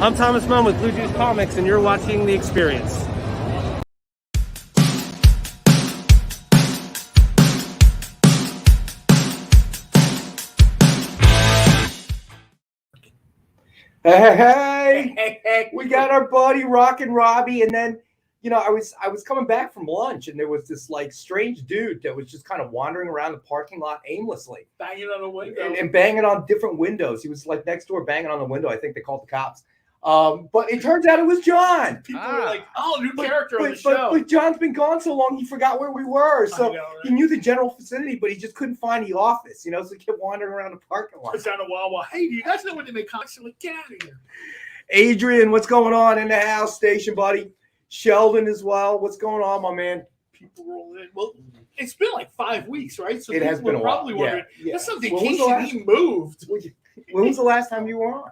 I'm Thomas Munn with Blue Juice Comics, and you're watching The Experience. Hey, we got our buddy Rockin Robbie, and then I was coming back from lunch, and there was this like strange dude that was just kind of wandering around the parking lot aimlessly, banging on a window and banging on different windows. He was like next door banging on the window. I think they called the cops. But it turns out it was John. People were like, "Oh, new character on the show." But John's been gone so long, he forgot where we were. So know, right? He knew the general vicinity, but he just couldn't find the office. So he kept wandering around the parking lot. It's down a Wawa. Hey, do you guys know when they make comics? I'm like, get out of here. Adrian, what's going on in the house station, buddy? Sheldon as well. What's going on, my man? People roll in. Well, it's been like 5 weeks, right? So it has been a while. Probably wondering, that's something he moved. When was the last time you were on?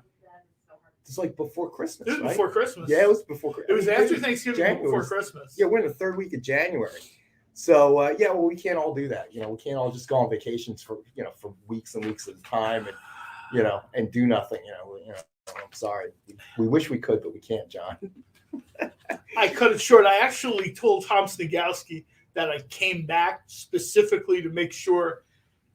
It's like before Christmas, It was right? before Christmas. Yeah, it was before Christmas. It was after Thanksgiving, before Christmas. Yeah, we're in the third week of January. So, well, we can't all do that. We can't all just go on vacations for weeks and weeks at a time and, and do nothing. I'm sorry. We wish we could, but we can't, John. I cut it short. I actually told Tom Snigowski that I came back specifically to make sure,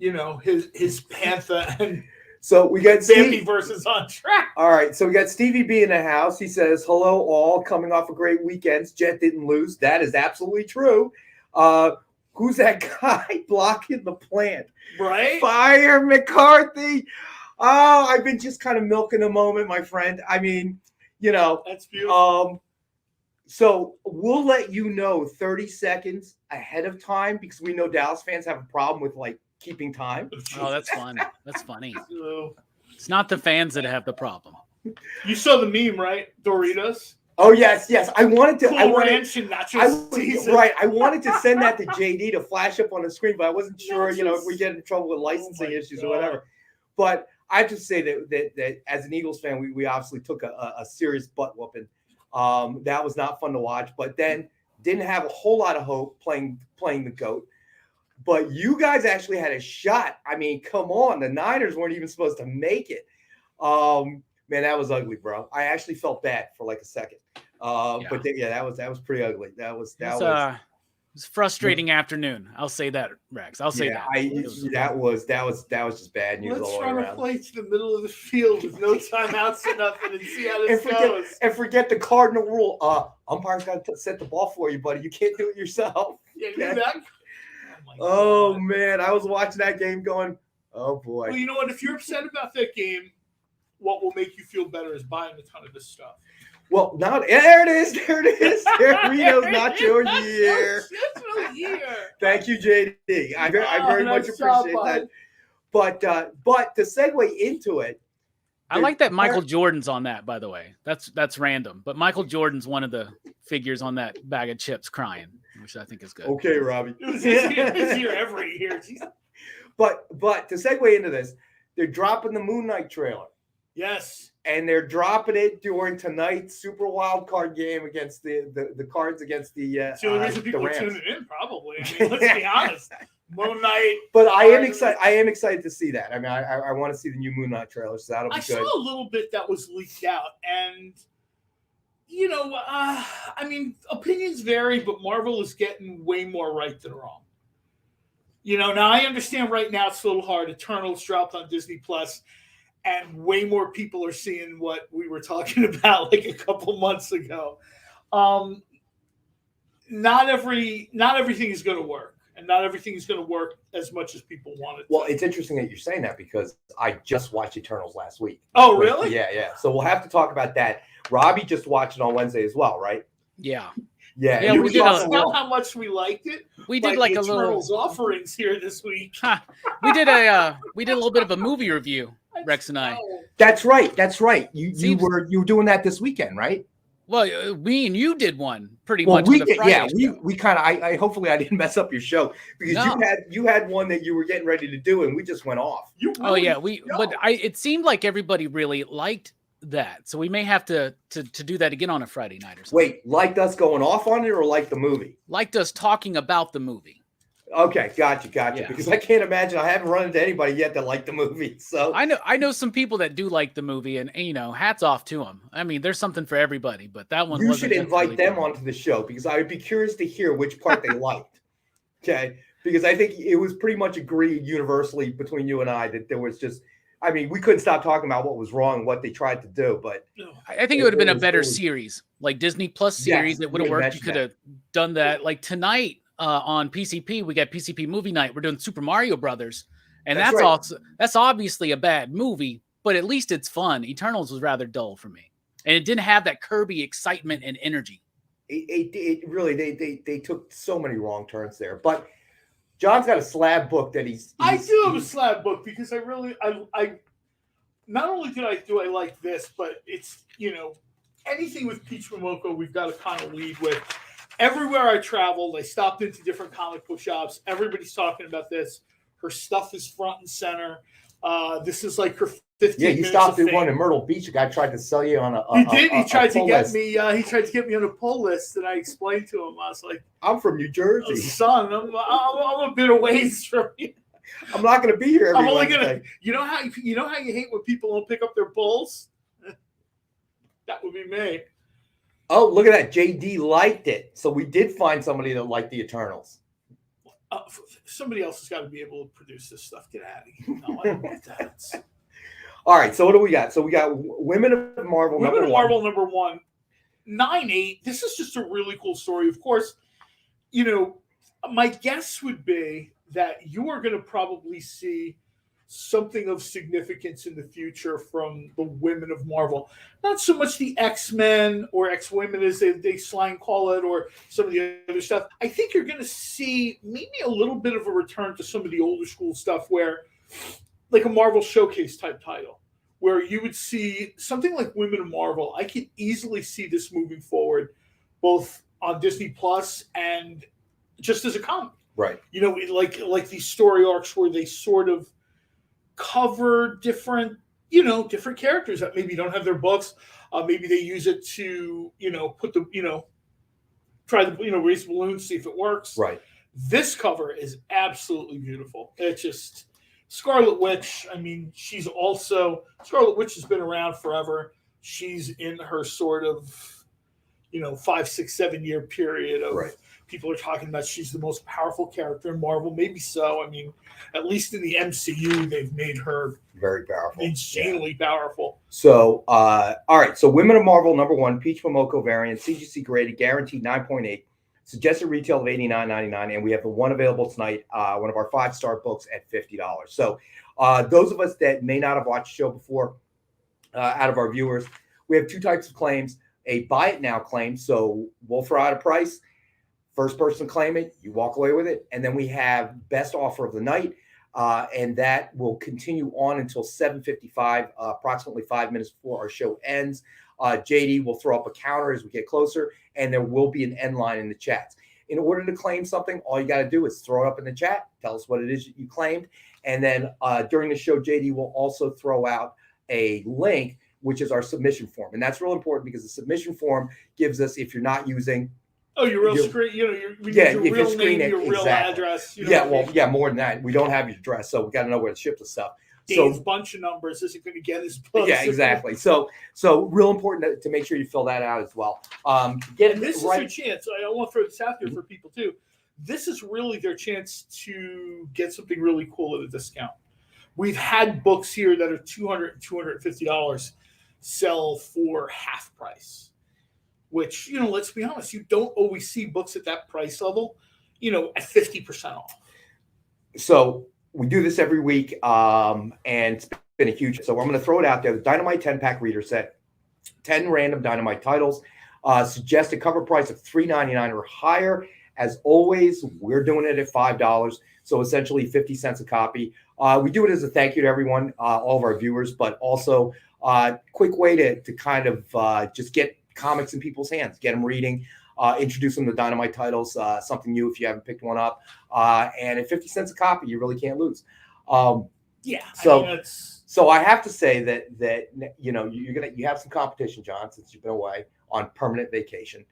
his Panther and so we got Bambi versus on track. All right, so we got Stevie B in the house. He says, "Hello, all. Coming off a great weekend. Jet didn't lose. That is absolutely true. Who's that guy blocking the plant? Right? Fire McCarthy. Oh, I've been just kind of milking the moment, my friend. I mean, that's beautiful. So we'll let you know 30 seconds ahead of time because we know Dallas fans have a problem with like keeping time. Oh, that's fun. That's funny. It's not the fans that have the problem. You saw the meme, right? Doritos. Oh yes. I wanted to. Cool Ranch and nachos. Right. I wanted to send that to JD to flash up on the screen, but I wasn't sure. If we get in trouble with licensing issues or whatever. But I have to say that as an Eagles fan, we obviously took a serious butt whooping. That was not fun to watch. But then didn't have a whole lot of hope playing the GOAT. But you guys actually had a shot. I mean, come on. The Niners weren't even supposed to make it. Man, that was ugly, bro. I actually felt bad for like a second. But that was pretty ugly. That was it was a frustrating afternoon. I'll say that, Rex. I'll say that. That was just bad news. Let's run a play to the middle of the field with no timeouts or nothing and see how this goes. And forget the cardinal rule. Umpire's got to set the ball for you, buddy. You can't do it yourself. Yeah, do that. Oh man, I was watching that game going, oh boy. Well, you know what? If you're upset about that game, what will make you feel better is buying a ton of this stuff. Well, now there it is. Reno's not your year. It's your year. Thank you, JD. I very much appreciate that. But to segue into it, I like that Michael Jordan's on that, by the way. That's random. But Michael Jordan's one of the figures on that bag of chips crying, which I think is good. Okay, Robbie. It's here every year. But to segue into this, they're dropping the Moon Knight trailer. Yes. And they're dropping it during tonight's Super Wild Card game against the Cards against the It's the only reason people are tuning in, probably. I mean, let's be honest. Moon Knight. But I am excited to see that. I mean, I want to see the new Moon Knight trailer, so that'll be good. I saw a little bit that was leaked out, and I mean, opinions vary, but Marvel is getting way more right than wrong. Now I understand right now it's a little hard. Eternals dropped on Disney Plus, and way more people are seeing what we were talking about like a couple months ago. Not everything is going to work. And not everything is going to work as much as people want it to. Well, it's interesting that you're saying that because I just watched Eternals last week. Oh, really? Yeah. So we'll have to talk about that. Robbie just watched it on Wednesday as well, right? Yeah. Yeah. We did how much we liked it. We did like a Eternals little offerings here this week. We did a little bit of a movie review, Rex and I. That's right. You were doing that this weekend, right? Well, me and you did one pretty much. We kind of. I hopefully I didn't mess up your show because you had one that you were getting ready to do and we just went off. It seemed like everybody really liked that, so we may have to do that again on a Friday night or something. Wait, liked us going off on it or liked the movie? Liked us talking about the movie. Okay, gotcha. Yeah. Because I can't imagine. I haven't run into anybody yet that liked the movie. So I know some people that do like the movie, and hats off to them. I mean, there's something for everybody, but that one you should invite them on. onto the show because I would be curious to hear which part they liked. Okay, because I think it was pretty much agreed universally between you and I that there was just. I mean, we couldn't stop talking about what was wrong, what they tried to do, but I think it would have been a better series, like Disney Plus series. Yes, It would have worked. You could have done that. Like tonight on PCP, we got PCP movie night. We're doing Super Mario Brothers, and that's obviously a bad movie, but at least it's fun. Eternals was rather dull for me, and it didn't have that Kirby excitement and energy. It really they took so many wrong turns there, but. John's got a slab book that I do have a slab book because I not only do I like this, but it's anything with Peach Momoko we've got to kind of lead with. Everywhere I traveled, I stopped into different comic book shops. Everybody's talking about this. Her stuff is front and center. This is like her 15 minutes. Yeah, you stopped at one in Myrtle Beach. A guy tried to sell you on a. He did. He tried to get me. He tried to get me on a pull list, and I explained to him. I was like, "I'm from New Jersey, son. I'm a bit of ways from you. I'm not going to be here every I'm only Wednesday." gonna. You know how you hate when people don't pick up their pulls. That would be me. Oh, look at that! JD liked it, so we did find somebody that liked the Eternals. Somebody else has got to be able to produce this stuff. Get out of here! No, I don't want that. All right, so what do we got? So we got Women of Marvel. Women of Marvel number 1, 9/8. This is just a really cool story. Of course, my guess would be that you are going to probably see something of significance in the future from the Women of Marvel. Not so much the X-Men or X-Women as they slang call it, or some of the other stuff. I think you're going to see maybe a little bit of a return to some of the older school stuff where, like a Marvel Showcase type title, where you would see something like Women of Marvel. I could easily see this moving forward, both on Disney Plus and just as a comic. Right. Like these story arcs where they sort of cover different characters that maybe don't have their books. Maybe they use it to, put the, try the, raise balloons, see if it works. Right. This cover is absolutely beautiful. It's just Scarlet Witch. I mean, Scarlet Witch has been around forever. She's in her sort of, 5, 6, 7 year period of people are talking about she's the most powerful character in Marvel. Maybe so. I mean, at least in the MCU, they've made her very powerful, insanely powerful. So, all right. So, Women of Marvel number 1, Peach Momoko variant, CGC graded, guaranteed 9.8, suggested retail of $89.99, and we have the one available tonight. One of our 5-star books at $50. So, those of us that may not have watched the show before, out of our viewers, we have 2 types of claims: a buy it now claim. So, we'll throw out a price. First person claim it, you walk away with it. And then we have best offer of the night. And that will continue on until 7:55, approximately 5 minutes before our show ends. JD will throw up a counter as we get closer, and there will be an end line in the chats. In order to claim something, all you got to do is throw it up in the chat, tell us what it is that you claimed. And then during the show, JD will also throw out a link, which is our submission form. And that's real important because the submission form gives us, if you're not using your real screen, your real name, your real address. More than that. We don't have your address, so we got to know where to ship the stuff. Dave's bunch of numbers isn't going to get his books. Yeah, exactly. So real important to make sure you fill that out as well. This is your chance. I want to throw this out there for people too. This is really their chance to get something really cool at a discount. We've had books here that are $200 and $250 sell for half price. Which, let's be honest, you don't always see books at that price level, at 50% off. So we do this every week, and it's been a huge. So I'm going to throw it out there. The Dynamite 10-pack reader set, 10 random Dynamite titles, suggested cover price of $3.99 or higher. As always, we're doing it at $5, so essentially 50 cents a copy. We do it as a thank you to everyone, all of our viewers, but also quick way to kind of just get comics in people's hands, get them reading, introduce them to Dynamite titles, something new if you haven't picked one up, and at 50 cents a copy, you really can't lose. So I have to say that you have some competition, John, since you've been away on permanent vacation.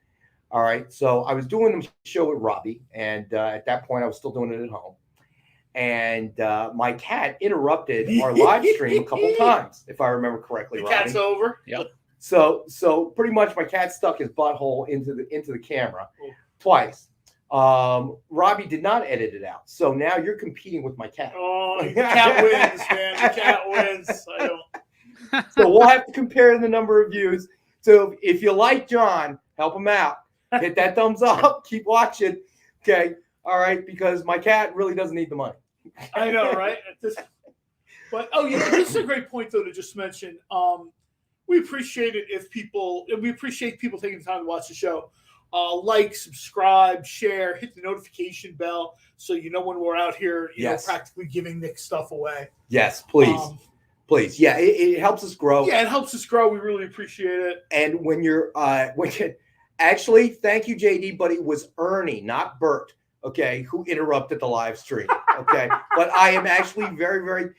All right. So I was doing the show with Robbie, and at that point, I was still doing it at home. And my cat interrupted our live stream a couple times, if I remember correctly. The Robbie. cat's over. Yep. So pretty much my cat stuck his butthole into the camera twice. Robbie did not edit it out, so now you're competing with my cat. Oh, the cat wins, man. The cat wins. I don't. So we'll have to compare the number of views. So if you like John, help him out. Hit that thumbs up. Keep watching. Okay. All right. Because my cat really doesn't need the money. I know, right? But this is a great point though to just mention. We appreciate it if we appreciate people taking the time to watch the show. Like, subscribe, share, hit the notification bell so you know when we're out here, you know, practically giving Nick stuff away. Yes, please. Please. Yeah, it helps us grow. Yeah, it helps us grow. We really appreciate it. And when you're actually, thank you, JD, but it was Ernie, not Bert, okay, who interrupted the live stream. Okay. But I am actually very, very,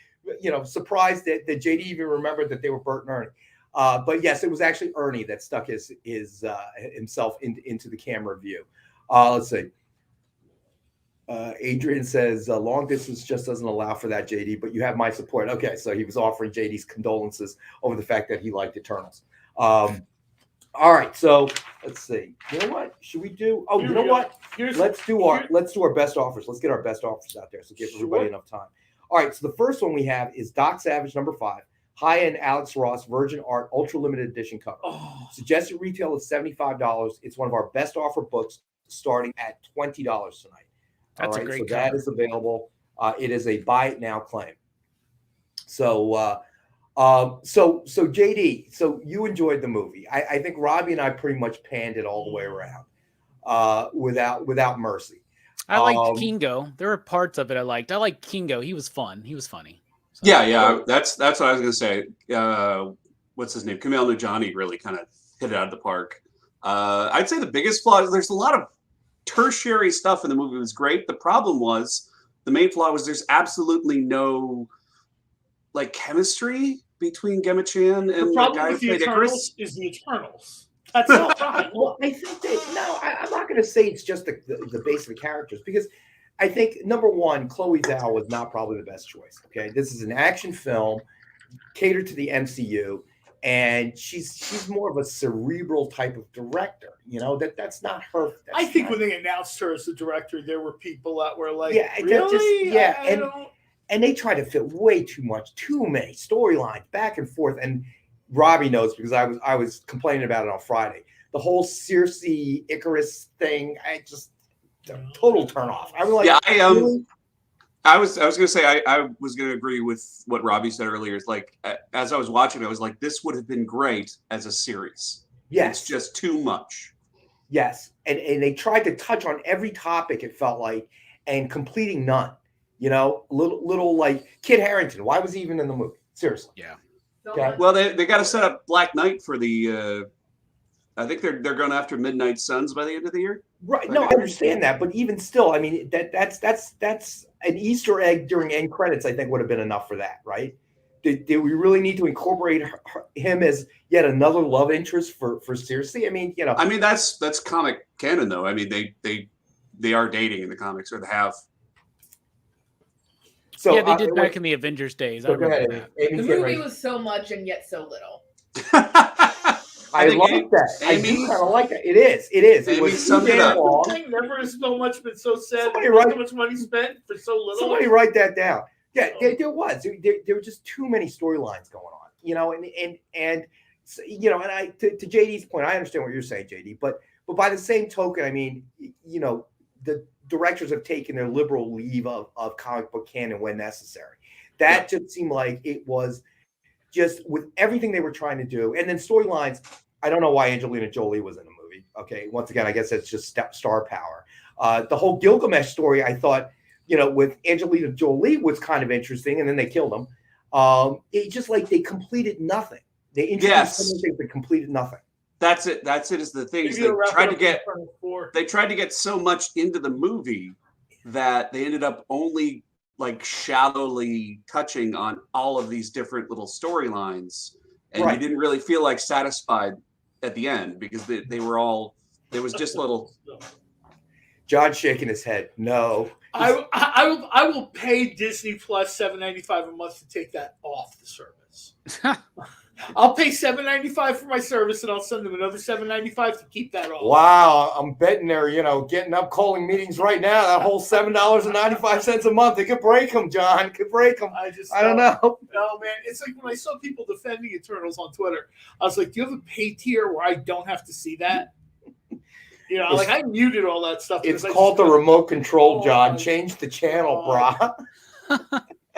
surprised that JD even remembered that they were Bert and Ernie. But yes, it was actually Ernie that stuck his himself into the camera view. Let's see. Adrian says long distance just doesn't allow for that, JD, but you have my support. Okay, so he was offering JD's condolences over the fact that he liked Eternals. All right, so let's see. You know what? Should we do? Oh, you know what? Let's do our best offers. Let's get our best offers out there. So give everybody enough time. All right, so the first one we have is Doc Savage #5. High-end Alex Ross Virgin Art Ultra Limited Edition cover. Suggested retail is $75. It's one of our best offer books, starting at $20 tonight. That's a great so cover. that is available. It is a buy it now claim. So JD, so you enjoyed the movie. I think Robbie and I pretty much panned it all the way around, without mercy. I liked Kingo. There were parts of it I liked. I liked Kingo. He was fun. He was funny. So. Yeah. That's what I was gonna say. What's his name? Kumail Nanjiani really kind of hit it out of the park. I'd say the biggest flaw is there's a lot of tertiary stuff in the movie. It was great. The problem was the main flaw was there's absolutely no chemistry between Gemma Chan and the guy who played Icarus. Is the Eternals. That's all right. Well, I think I'm not going to say it's just the base of the characters, because I think number one, Chloe Zhao was not probably the best choice. Okay, this is an action film catered to the MCU, and she's more of a cerebral type of director. That's not her. I think when they announced her as the director, there were people that were like, and they tried to fit way too many storylines back and forth. And Robbie knows, because I was complaining about it on Friday. The whole Circe Icarus thing, total turn off. I was like, really? I was going to say I was going to agree with what Robbie said earlier. It's like, as I was watching, I was like, this would have been great as a series. Yes, it's just too much. Yes, and they tried to touch on every topic, it felt like, and completing none. Little like Kid Harington. Why was he even in the movie? Seriously. Yeah. Okay. Well, they got to set up Black Knight for the. I think they're going after Midnight Suns by the end of the year. Right. No, I understand that, but even still, I mean that's an Easter egg during end credits. I think would have been enough for that, right? Did we really need to incorporate him as yet another love interest for Circe? I mean, I mean that's comic canon, though. I mean they are dating in the comics, or they have. So yeah, they did back in the Avengers days. I remember that. The movie was so much and yet so little. I like that. I do kind of like that. It is. It was summed it up. Never has so much been so sad. So much money spent for so little. Somebody write that down. Yeah, there was. There were just too many storylines going on. And I to JD's point, I understand what you're saying, JD. But by the same token, I mean, the directors have taken their liberal leave of comic book canon when necessary. That just seemed like it was just with everything they were trying to do. And then storylines, I don't know why Angelina Jolie was in the movie. Okay, once again, I guess it's just star power. The whole Gilgamesh story, I thought, with Angelina Jolie was kind of interesting, and then they killed him. It just like they completed nothing. They introduced something but completed nothing. That's it. Is the thing. They tried to get so much into the movie that they ended up only shallowly touching on all of these different little storylines, and you didn't really feel satisfied at the end, because they were all It was just little. John's shaking his head. No. I will pay Disney Plus $7.95 a month to take that off the service. I'll pay $7.95 for my service, and I'll send them another $7.95 to keep that off. Wow, I'm betting they're getting up calling meetings right now. That whole $7.95 a month. It could break them, John. It could break them. I don't know. No, man. It's like when I saw people defending Eternals on Twitter, I was like, do you have a pay tier where I don't have to see that? Like I muted all that stuff. It's called the remote control, John. Change the channel, brah.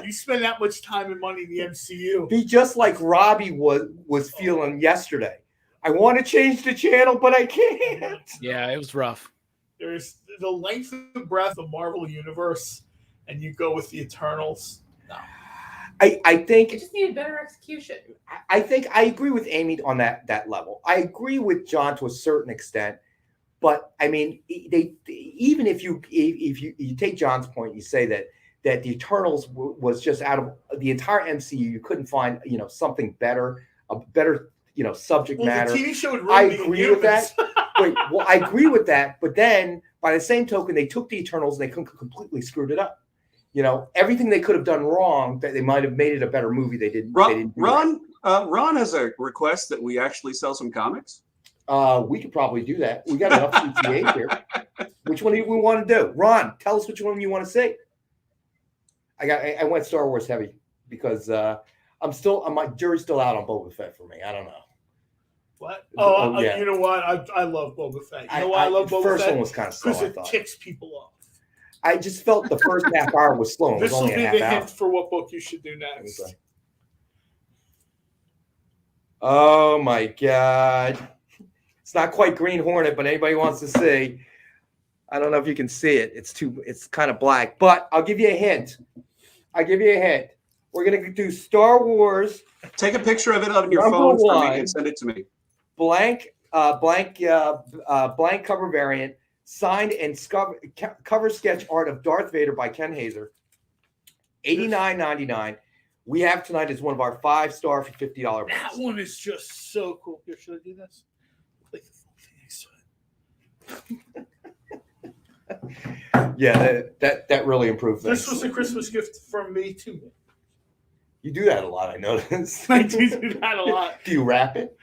You spend that much time and money in the MCU. Be just like Robbie was feeling yesterday. I want to change the channel, but I can't. Yeah, it was rough. There's the length of breath of Marvel Universe, and you go with the Eternals. No. I think it just needed better execution. I think I agree with Amy on that level. I agree with John to a certain extent, but I mean, even if you take John's point, you say that the Eternals was just out of the entire MCU. You couldn't find, something better, a better, subject matter. The TV show would I agree with that. Wait, well, I agree with that. But then, by the same token, they took the Eternals and they completely screwed it up. Everything they could have done wrong, that they might have made it a better movie. They didn't. Ron has a request that we actually sell some comics. We could probably do that. We got enough CTA here. Which one do we want to do? Ron, tell us which one you want to see. I went Star Wars heavy because my jury's still out on Boba Fett for me. I don't know. What? Yeah. You know what? I love Boba Fett. You know why I love Boba Fett? The first one was kind of slow, I thought. Because it ticks people off. I just felt the first half hour was slow. This will be the hint for what book you should do next. Okay. Oh my God. It's not quite Green Hornet, but anybody wants to see. I don't know if you can see it. It's kind of black, but I'll give you a hint. We're going to do Star Wars. Take a picture of it on your phone for me and send it to me. Blank cover variant, signed and cover sketch art of Darth Vader by Ken Hazer. $89.99. We have tonight as one of our 5-star for $50 books. That one is just so cool. Here, should I do this? Like the full thing next to it. Yeah, that really improved things. This was a Christmas gift from me to me. You do that a lot, I noticed. I do that a lot. Do you wrap it?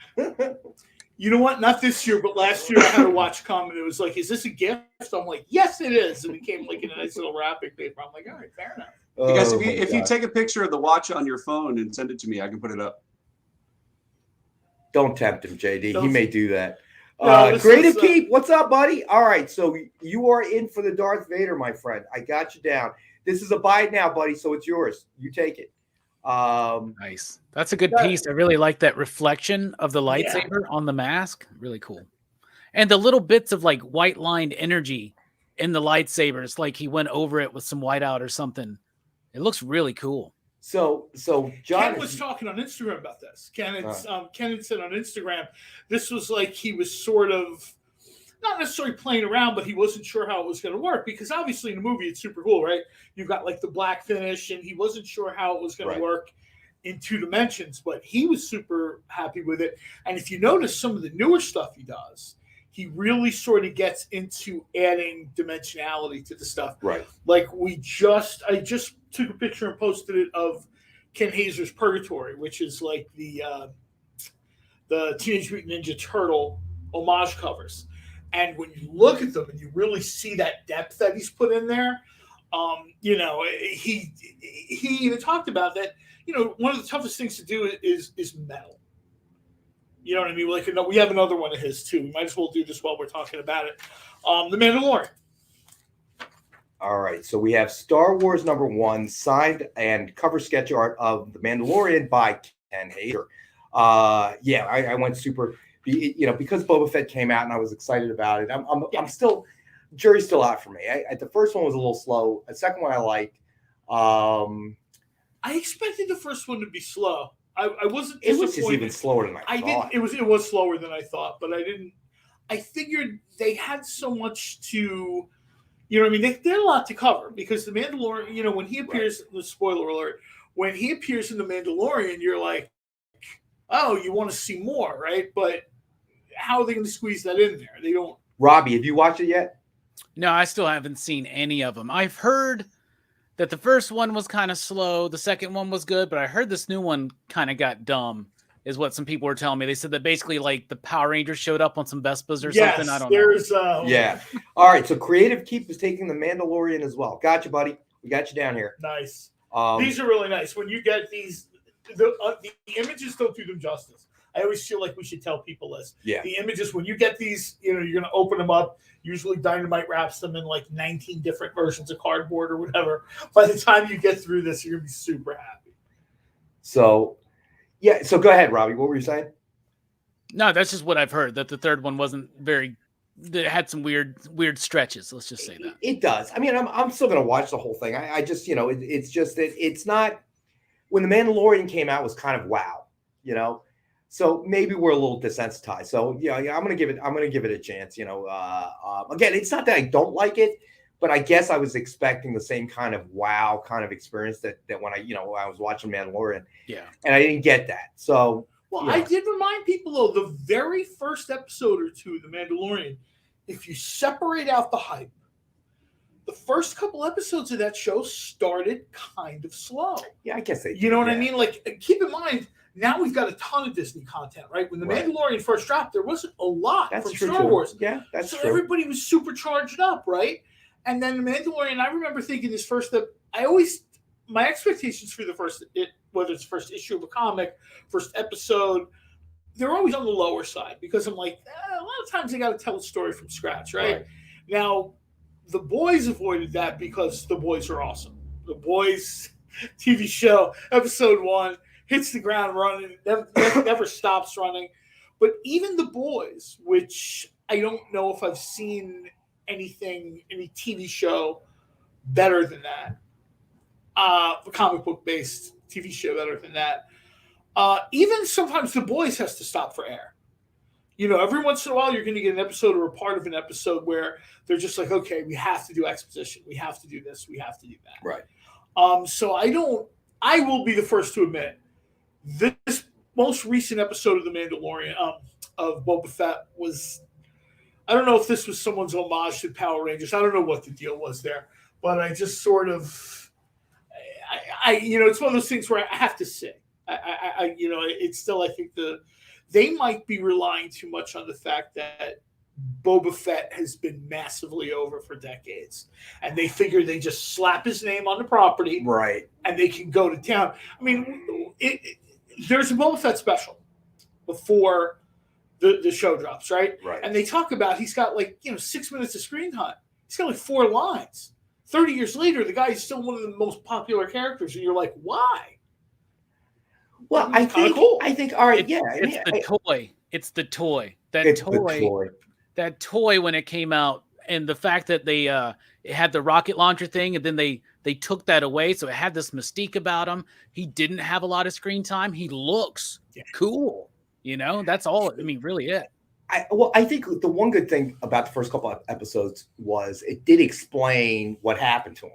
You know what? Not this year, but last year I had a watch come and it was like, "Is this a gift?" I'm like, "Yes, it is." And it came like in a nice little wrapping paper. I'm like, "All right, fair enough." You guys, if you take a picture of the watch on your phone and send it to me, I can put it up. Don't tempt him, JD. He may do that. No, Creative Keep, what's up, buddy? All right, so you are in for the Darth Vader, my friend. I got you down. This is a buy it now, buddy, so it's yours. You take it. Nice. That's a good piece. I really like that reflection of the lightsaber on the mask. Really cool. And the little bits of like white lined energy in the lightsabers, like he went over it with some whiteout or something. It looks really cool. So John Ken was talking on Instagram about this. Ken had said on Instagram, this was like he was sort of not necessarily playing around, but he wasn't sure how it was going to work because obviously in the movie it's super cool, right? You've got like the black finish, and he wasn't sure how it was going to work in 2 dimensions, but he was super happy with it. And if you notice some of the newer stuff he does, he really sort of gets into adding dimensionality to the stuff. Right. Like I just took a picture and posted it of Ken Hazer's Purgatory, which is like the Teenage Mutant Ninja Turtle homage covers. And when you look at them and you really see that depth that he's put in there, he even talked about that. One of the toughest things to do is metal. You know what I mean? Like we have another one of his too. We might as well do this while we're talking about it. The Mandalorian. All right, so we have Star Wars #1, signed and cover sketch art of The Mandalorian by Ken Hazer. I went super, because Boba Fett came out and I was excited about it. I'm still, jury's still out for me. The first one was a little slow. The second one I liked. I expected the first one to be slow. I wasn't disappointed. It was just even slower than I thought. It was slower than I thought, but I figured they had so much to. You know what I mean? They had a lot to cover because the Mandalorian, when he appears, the spoiler alert, when he appears in the Mandalorian, you're like, oh, you want to see more, right? But how are they going to squeeze that in there? They don't Robbie, have you watched it yet? No, I still haven't seen any of them. I've heard that the first one was kind of slow. The second one was good, but I heard this new one kind of got dumb, is what some people were telling me. They said that basically like the Power Rangers showed up on some Vespas or something. I don't know. Yeah. All right. So Creative Keep is taking The Mandalorian as well. Gotcha, buddy. We got you down here. Nice. These are really nice. When you get these, the images don't do them justice. I always feel like we should tell people this. Yeah. The images, when you get these, you're going to open them up. Usually Dynamite wraps them in like 19 different versions of cardboard or whatever. By the time you get through this, you're going to be super happy. So, yeah. So go ahead, Robbie. What were you saying? No, that's just what I've heard, that the third one wasn't very, it had some weird stretches. Let's just say that. It does. I mean, I'm still going to watch the whole thing. I just, it's just that it's not, when The Mandalorian came out, it was kind of wow, So maybe we're a little desensitized. So yeah, I'm gonna give it a chance. Again, it's not that I don't like it, but I guess I was expecting the same kind of wow kind of experience that when I was watching Mandalorian. Yeah. And I didn't get that. So I did remind people though, the very first episode or two of The Mandalorian, if you separate out the hype, the first couple episodes of that show started kind of slow. Yeah, I guess they did. You know what I mean? Like, keep in mind, now we've got a ton of Disney content, right? When The Mandalorian first dropped, there wasn't a lot from Star Wars. Yeah, that's true. So everybody was super charged up, right? And then The Mandalorian, I remember thinking this first, my expectations for whether it's the first issue of a comic, first episode, they're always on the lower side because I'm like, a lot of times they got to tell a story from scratch, right? Now, The Boys avoided that because The Boys are awesome. The Boys TV show, episode 1, hits the ground running, never stops running. But even The Boys, which I don't know if I've seen any TV show better than that, a comic book based TV show better than that. Even sometimes The Boys has to stop for air. Every once in a while you're going to get an episode or a part of an episode where they're just like, okay, we have to do exposition, we have to do this, we have to do that. Right. So I will be the first to admit, this most recent episode of The Mandalorian, of Boba Fett, was, I don't know if this was someone's homage to Power Rangers. I don't know what the deal was there, but I just sort of, it's one of those things where I have to say, it's still, I think they might be relying too much on the fact that Boba Fett has been massively over for decades, and they figure they just slap his name on the property, right, and they can go to town. I mean, there's a Boba Fett special before the show drops, right? Right. And they talk about he's got 6 minutes of screen time. He's got 4 lines. 30 years later, the guy is still one of the most popular characters, and you're like, why? Well, I think cool. All right, It's the toy. That toy when it came out, and the fact that they it had the rocket launcher thing, and then they took that away, so it had this mystique about him. He didn't have a lot of screen time. He looks cool. That's all. I mean, really it. I think the one good thing about the first couple of episodes was it did explain what happened to him.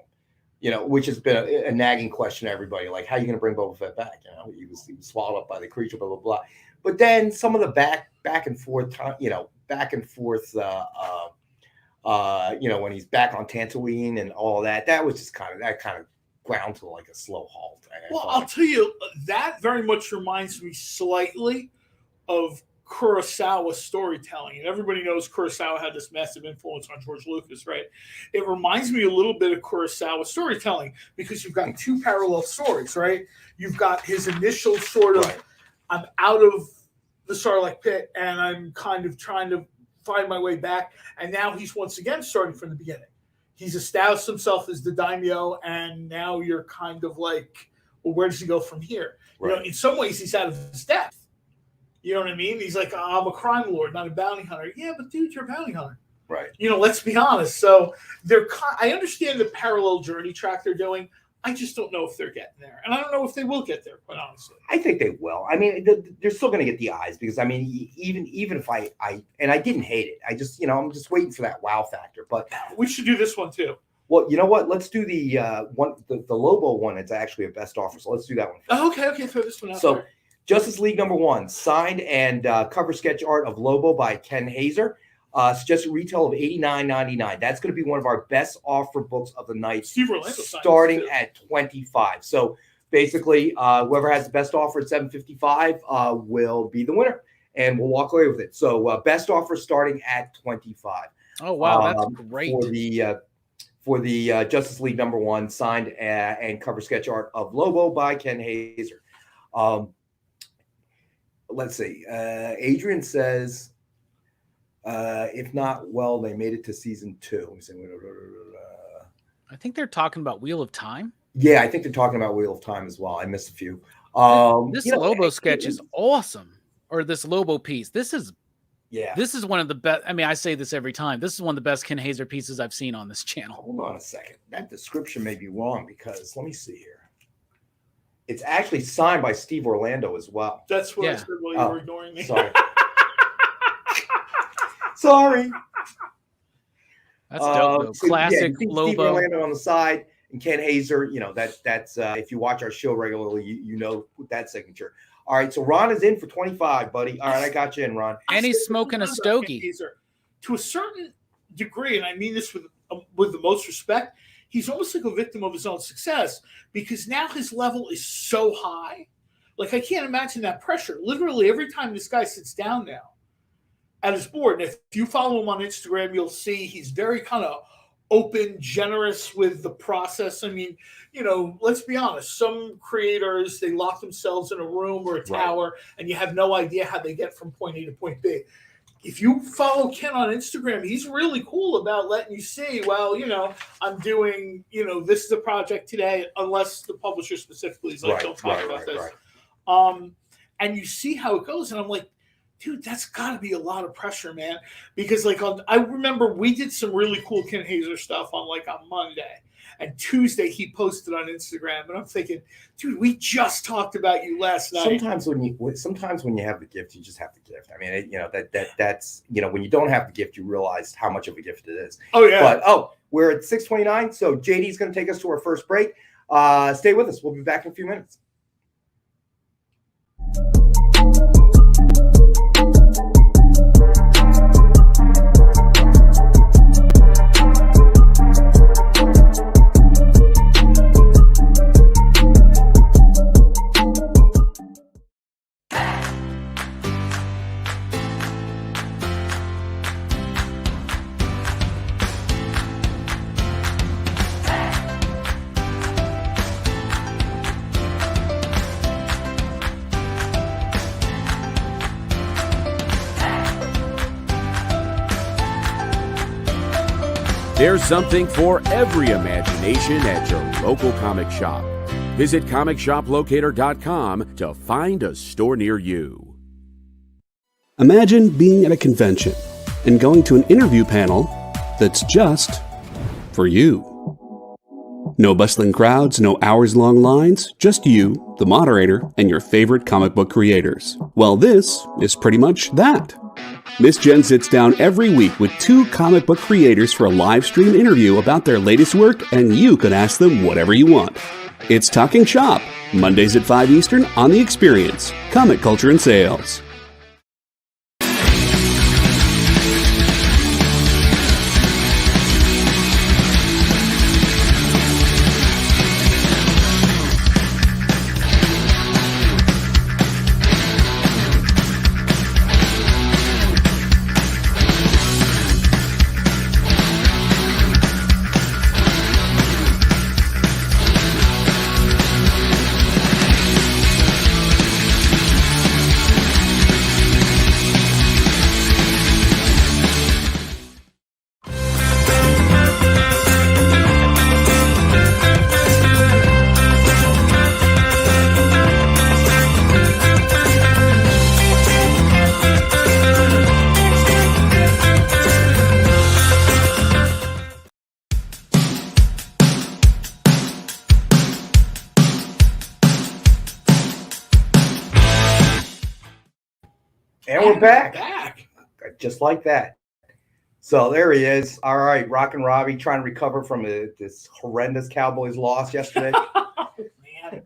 Which has been a nagging question to everybody, like, how are you going to bring Boba Fett back? He was swallowed up by the creature, blah, blah, blah. But then some of the back and forth, when he's back on Tatooine and all that was just kind of ground to like a slow halt. Well, I'll tell you, that very much reminds me slightly of Kurosawa storytelling, and everybody knows Kurosawa had this massive influence on George Lucas, right? It reminds me a little bit of Kurosawa storytelling because you've got 2 parallel stories, right? You've got his initial sort of, I'm out of the Sarlacc pit and I'm kind of trying to find my way back, and now he's once again starting from the beginning. He's established himself as the daimyo, and now you're kind of like, well, where does he go from here? Right. In some ways he's out of his depth. You know what I mean? He's like, I'm a crime lord, not a bounty hunter. Yeah, but dude, you're a bounty hunter. Right. Let's be honest. So I understand the parallel journey track they're doing. I just don't know if they're getting there. And I don't know if they will get there, quite honestly. I think they will. I mean, they're still going to get the eyes because, I mean, even if I didn't hate it. I just, I'm just waiting for that wow factor. But we should do this one too. Well, you know what? Let's do the Lobo one. It's actually a best offer. So let's do that one first. Okay. Throw this one out there. So Justice League #1, signed and cover sketch art of Lobo by Ken Hazer. Suggested retail of $89.99. That's going to be one of our best offer books of the night, Steve Orlando starting at $25. So basically, whoever has the best offer at $7.55 will be the winner, and we'll walk away with it. So best offer starting at $25. Oh wow, that's great. For the Justice League #1 signed and cover sketch art of Lobo by Ken Hazer. Let's see. Adrian says, if not, well, they made it to season 2. I think they're talking about Wheel of Time. Yeah, I think they're talking about Wheel of Time as well. I missed a few. This Lobo sketch is awesome. Or this Lobo piece. This is one of the best. I mean, I say this every time. This is one of the best Ken Hazer pieces I've seen on this channel. Hold on a second. That description may be wrong because let me see here. It's actually signed by Steve Orlando as well. That's what I said while you were ignoring me. Sorry. Sorry. That's dope. So classic Lobo. Steve Orlando on the side and Ken Hazer. You know that's if you watch our show regularly, you know that signature. All right, so Ron is in for 25, buddy. All right, I got you in, Ron. And he's smoking a stogie. To a certain degree, and I mean this with the most respect, he's almost like a victim of his own success because now his level is so high. Like, I can't imagine that pressure. Literally, every time this guy sits down now at his board, and if you follow him on Instagram, you'll see he's very kind of open, generous with the process. I mean, you know, let's be honest. Some creators, they lock themselves in a room or a tower, and you have no idea how they get from point A to point B. If you follow Ken on Instagram, he's really cool about letting you see, well, you know, I'm doing, you know, this is a project today, unless the publisher specifically is like, don't talk about this. And you see how it goes. And I'm like, dude, that's got to be a lot of pressure, man. Because like I remember we did some really cool Ken Hazer stuff on Monday, and Tuesday he posted on Instagram, and I'm thinking, dude, we just talked about you last night. Sometimes when you have the gift, you just have the gift. I mean, you know that's you know, when you don't have the gift, you realize how much of a gift it is. Oh yeah. But we're at 6:29, so JD's going to take us to our first break. Stay with us. We'll be back in a few minutes. There's something for every imagination at your local comic shop. Visit comicshoplocator.com to find a store near you. Imagine being at a convention and going to an interview panel that's just for you. No bustling crowds, no hours-long lines, just you, the moderator, and your favorite comic book creators. Well, this is pretty much that. Miss Jen sits down every week with 2 comic book creators for a live stream interview about their latest work, and you can ask them whatever you want. It's Talking Shop, Mondays at 5 Eastern on The Experience, Comic Culture and Sales. And we're back. Just like that. So there he is. All right, Rockin' Robbie trying to recover from this horrendous Cowboys loss yesterday. Man.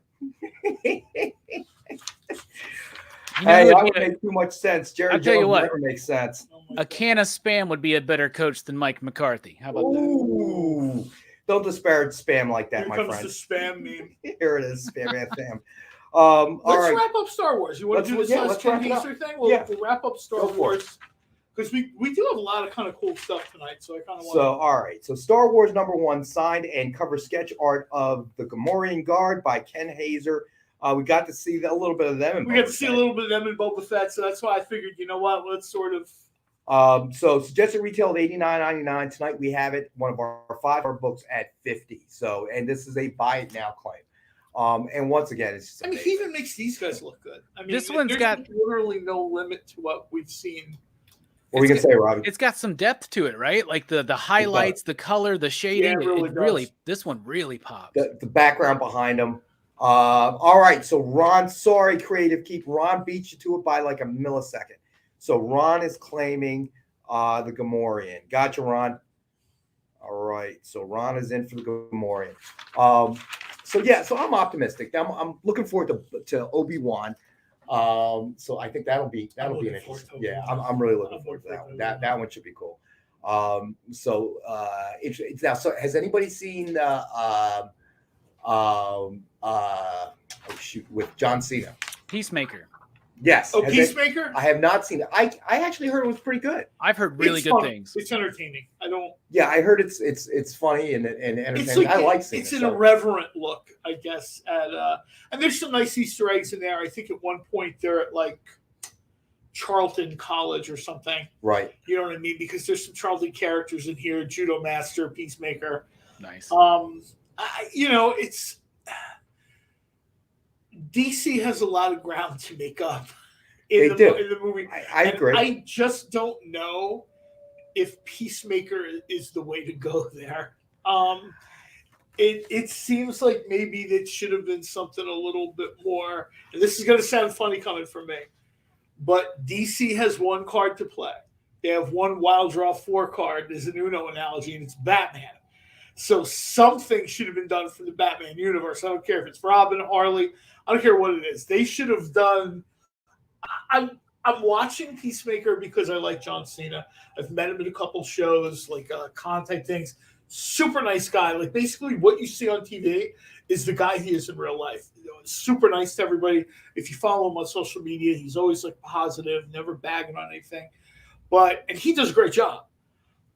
Hey, that would make too much sense. Jerry I'll tell you Jones what. never makes sense. Oh A can of Spam would be a better coach than Mike McCarthy. How about that? Ooh, don't disparage Spam like that, Here my comes friend. the Spam meme. Here it is, Spam FM. All Let's right. wrap up Star Wars. You want to do this last Ken Hazer thing? We'll wrap up Star Wars. Because we do have a lot of kind of cool stuff tonight, so I kind of want. So all right, so Star Wars #1 signed and cover sketch art of the Gamorrean Guard by Ken Hazer. We got to see a little bit of them. We got to see a little bit of them in Boba Fett, so that's why I figured, you know what, let's sort of. So suggested retail at $89.99 tonight. We have it one of our 5 books at $50. So and this is a buy it now claim. And once again, it's just he even makes these guys look good. I mean, this one's got literally no limit to what we've seen. What we can say, Robbie? It's got some depth to it, right? Like the highlights, the color, the shading. Yeah, it really this one really pops. The background behind them. All right, so Ron, sorry, Creative Keep. Ron beat you to it by like a millisecond. So Ron is claiming the Gamorrean. Gotcha, Ron. All right, so Ron is in for the Gamorrean. So I'm optimistic. I'm looking forward to Obi-Wan. So I think that'll be an interesting. Yeah, I'm really looking forward to that one. That one should be cool. So has anybody seen with John Cena? Peacemaker. Yes. Oh, Peacemaker? I have not seen it. I actually heard it was pretty good. I've heard really good things. It's entertaining. Yeah, I heard it's funny and entertaining. I like seeing it. It's an irreverent look, I guess. And there's some nice Easter eggs in there. I think at one point they're at like Charlton College or something. Right. You know what I mean? Because there's some Charlton characters in here: Judo Master, Peacemaker. Nice. It's DC has a lot of ground to make up in the movie. I agree. I just don't know if Peacemaker is the way to go there. It seems like maybe it should have been something a little bit more. And this is going to sound funny coming from me, but DC has one card to play. They have one wild draw 4 card. There's an Uno analogy, and it's Batman. So something should have been done for the Batman universe. I don't care if it's Robin, Harley. I don't care what it is. They should have done. I'm watching Peacemaker because I like John Cena. I've met him in a couple shows, like contact things. Super nice guy. Like basically what you see on TV is the guy he is in real life. Super nice to everybody. If you follow him on social media, he's always like positive, never bagging on anything. And he does a great job.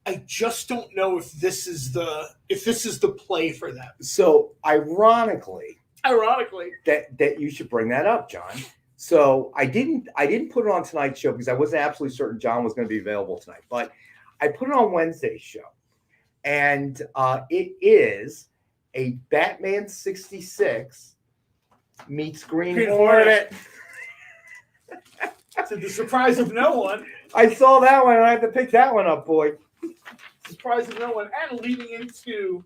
I just don't know if this is the play for them. So ironically, that you should bring that up, John. So I didn't put it on tonight's show because I wasn't absolutely certain John was going to be available tonight, but I put it on Wednesday's show, and it is a Batman 66 meets Green Hornet. To the surprise of no one. I saw that one and I had to pick that one up, boy. Surprise of no one. And leading into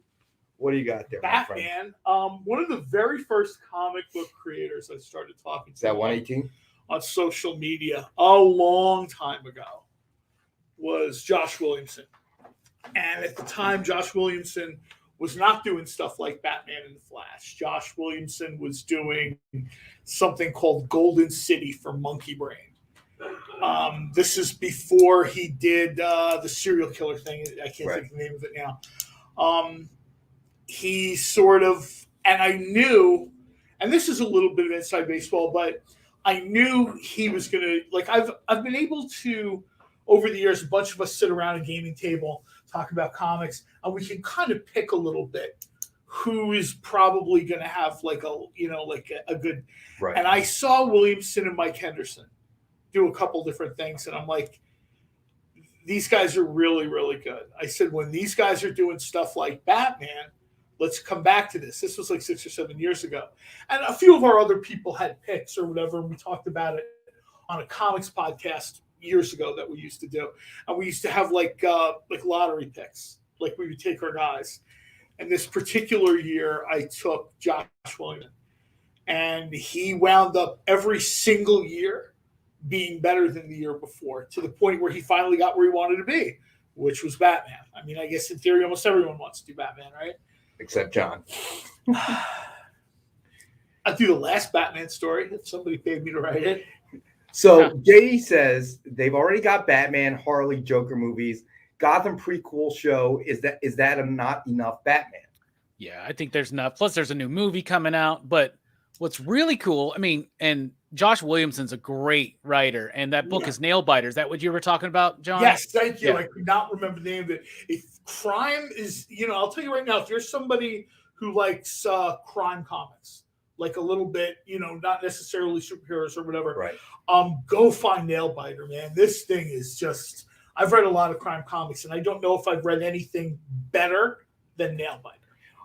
what do you got there, Batman, one of the very first comic book creators I started talking to. Is that 118? On social media a long time ago was Josh Williamson. And at the time, Josh Williamson was not doing stuff like Batman and the Flash. Josh Williamson was doing something called Golden City for Monkey Brain. This is before he did the serial killer thing. I can't think of the name of it now. He sort of, and I knew, and this is a little bit of inside baseball, but I knew he was going to, like, I've been able to, over the years, a bunch of us sit around a gaming table, talk about comics, and we can kind of pick a little bit who is probably going to have like a good, right. And I saw Williamson and Mike Henderson do a couple different things, and I'm like, these guys are really, really good. I said, when these guys are doing stuff like Batman, let's come back to this. This was like 6 or 7 years ago. And a few of our other people had picks or whatever, and we talked about it on a comics podcast years ago that we used to do. And we used to have like lottery picks. Like we would take our guys. And this particular year, I took Josh Williamson. And he wound up every single year being better than the year before, to the point where he finally got where he wanted to be, which was Batman. I mean, I guess in theory, almost everyone wants to do Batman, right? Except John. I'd do the last Batman story if somebody paid me to write it. So JD says they've already got Batman, Harley, Joker movies, Gotham prequel show. Is that not enough Batman? Yeah, I think there's enough. Plus, there's a new movie coming out. But what's really cool, I mean, and Josh Williamson's a great writer, and that book is Nail Biter. Is that what you were talking about, John? Yes, thank you. Yeah. I could not remember the name of it. If crime is, I'll tell you right now, if you're somebody who likes crime comics, like a little bit, not necessarily superheroes or whatever, Right. Go find Nail Biter, man. This thing is just, I've read a lot of crime comics, and I don't know if I've read anything better than Nail Biter.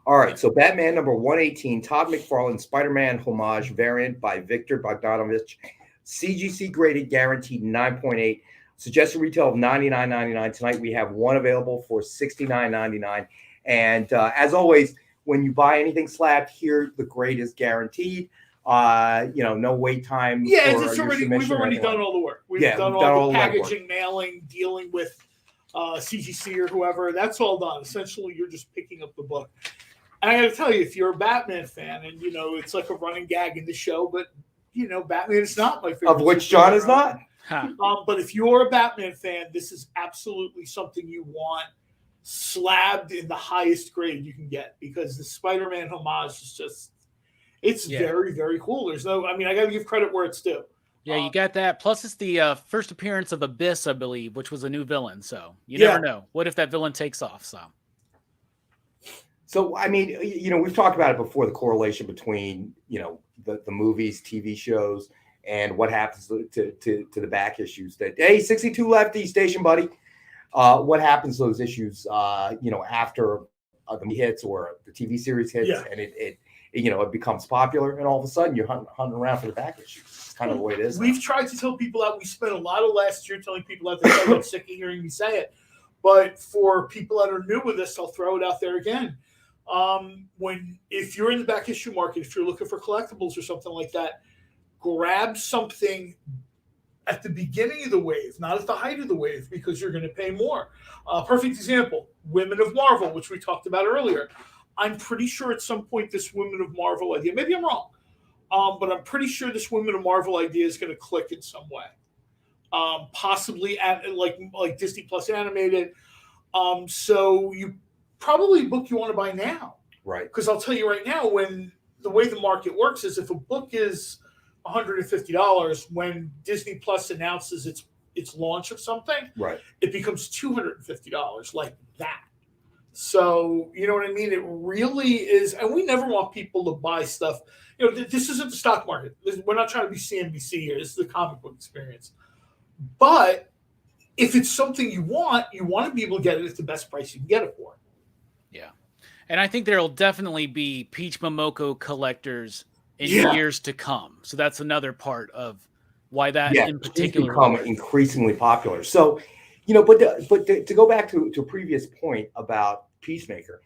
All right, so Batman number 118, Todd McFarlane, Spider-Man Homage variant by Victor Bogdanovich, CGC graded, guaranteed 9.8, suggested retail of $99.99. Tonight we have one available for $69.99. And as always, when you buy anything slabbed here, the grade is guaranteed. No wait time. Yeah, for it's your already, submission we've or already anything done like all the work. We've Yeah, done we've done all all the the legwork. packaging, mailing, dealing with CGC or whoever. That's all done. Essentially, you're just picking up the book. And I got to tell you, if you're a Batman fan, and it's like a running gag in the show, but Batman is not my favorite. Of which John is not. But if you're a Batman fan, this is absolutely something you want slabbed in the highest grade you can get, because the Spider-Man homage is just, it's very, very cool. There's no, I got to give credit where it's due. Yeah, you got that. Plus, it's the first appearance of Abyss, I believe, which was a new villain. So you never know. What if that villain takes off? So, we've talked about it before, the correlation between, the movies, TV shows, and what happens to the back issues. That, hey, 62 lefty station, buddy. What happens to those issues, after the movie hits or the TV series hits, and it becomes popular, and all of a sudden you're hunting around for the back issues. It's kind of the way it is. We've tried to tell people that. We spent a lot of last year telling people that they got sick of hearing me say it. But for people that are new with this, I'll throw it out there again. If you're in the back issue market, if you're looking for collectibles or something like that, grab something at the beginning of the wave, not at the height of the wave, because you're going to pay more. Perfect example, Women of Marvel, which we talked about earlier. I'm pretty sure at some point this Women of Marvel idea, maybe I'm wrong, but I'm pretty sure this Women of Marvel idea is going to click in some way. Possibly like Disney Plus animated. So you probably a book you want to buy now. Right. Because I'll tell you right now, when the way the market works is if a book is $150, when Disney Plus announces its launch of something, right, it becomes $250 like that. So, you know what I mean? It really is. And we never want people to buy stuff. This isn't the stock market. We're not trying to be CNBC here. This is the comic book experience. But if it's something you want to be able to get it at the best price you can get it for. Yeah. And I think there'll definitely be Peach Momoko collectors in years to come. So that's another part of why that in particular become increasingly popular. So, but to go back to a previous point about Peacemaker,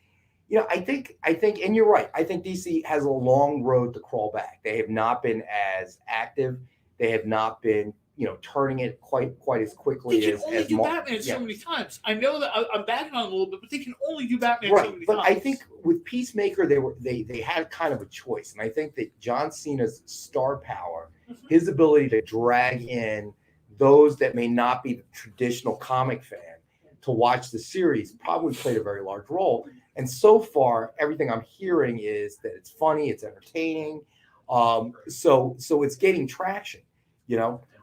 I think, and you're right. I think DC has a long road to crawl back. They have not been as active. They have not been, turning it quite as quickly they as. They can only do Batman so many times. I know that I'm backing on a little bit, but they can only do Batman so many times. But I think with Peacemaker, they had kind of a choice, and I think that John Cena's star power, his ability to drag in those that may not be the traditional comic fan to watch the series, probably played a very large role. And so far, everything I'm hearing is that it's funny, it's entertaining, so it's getting traction.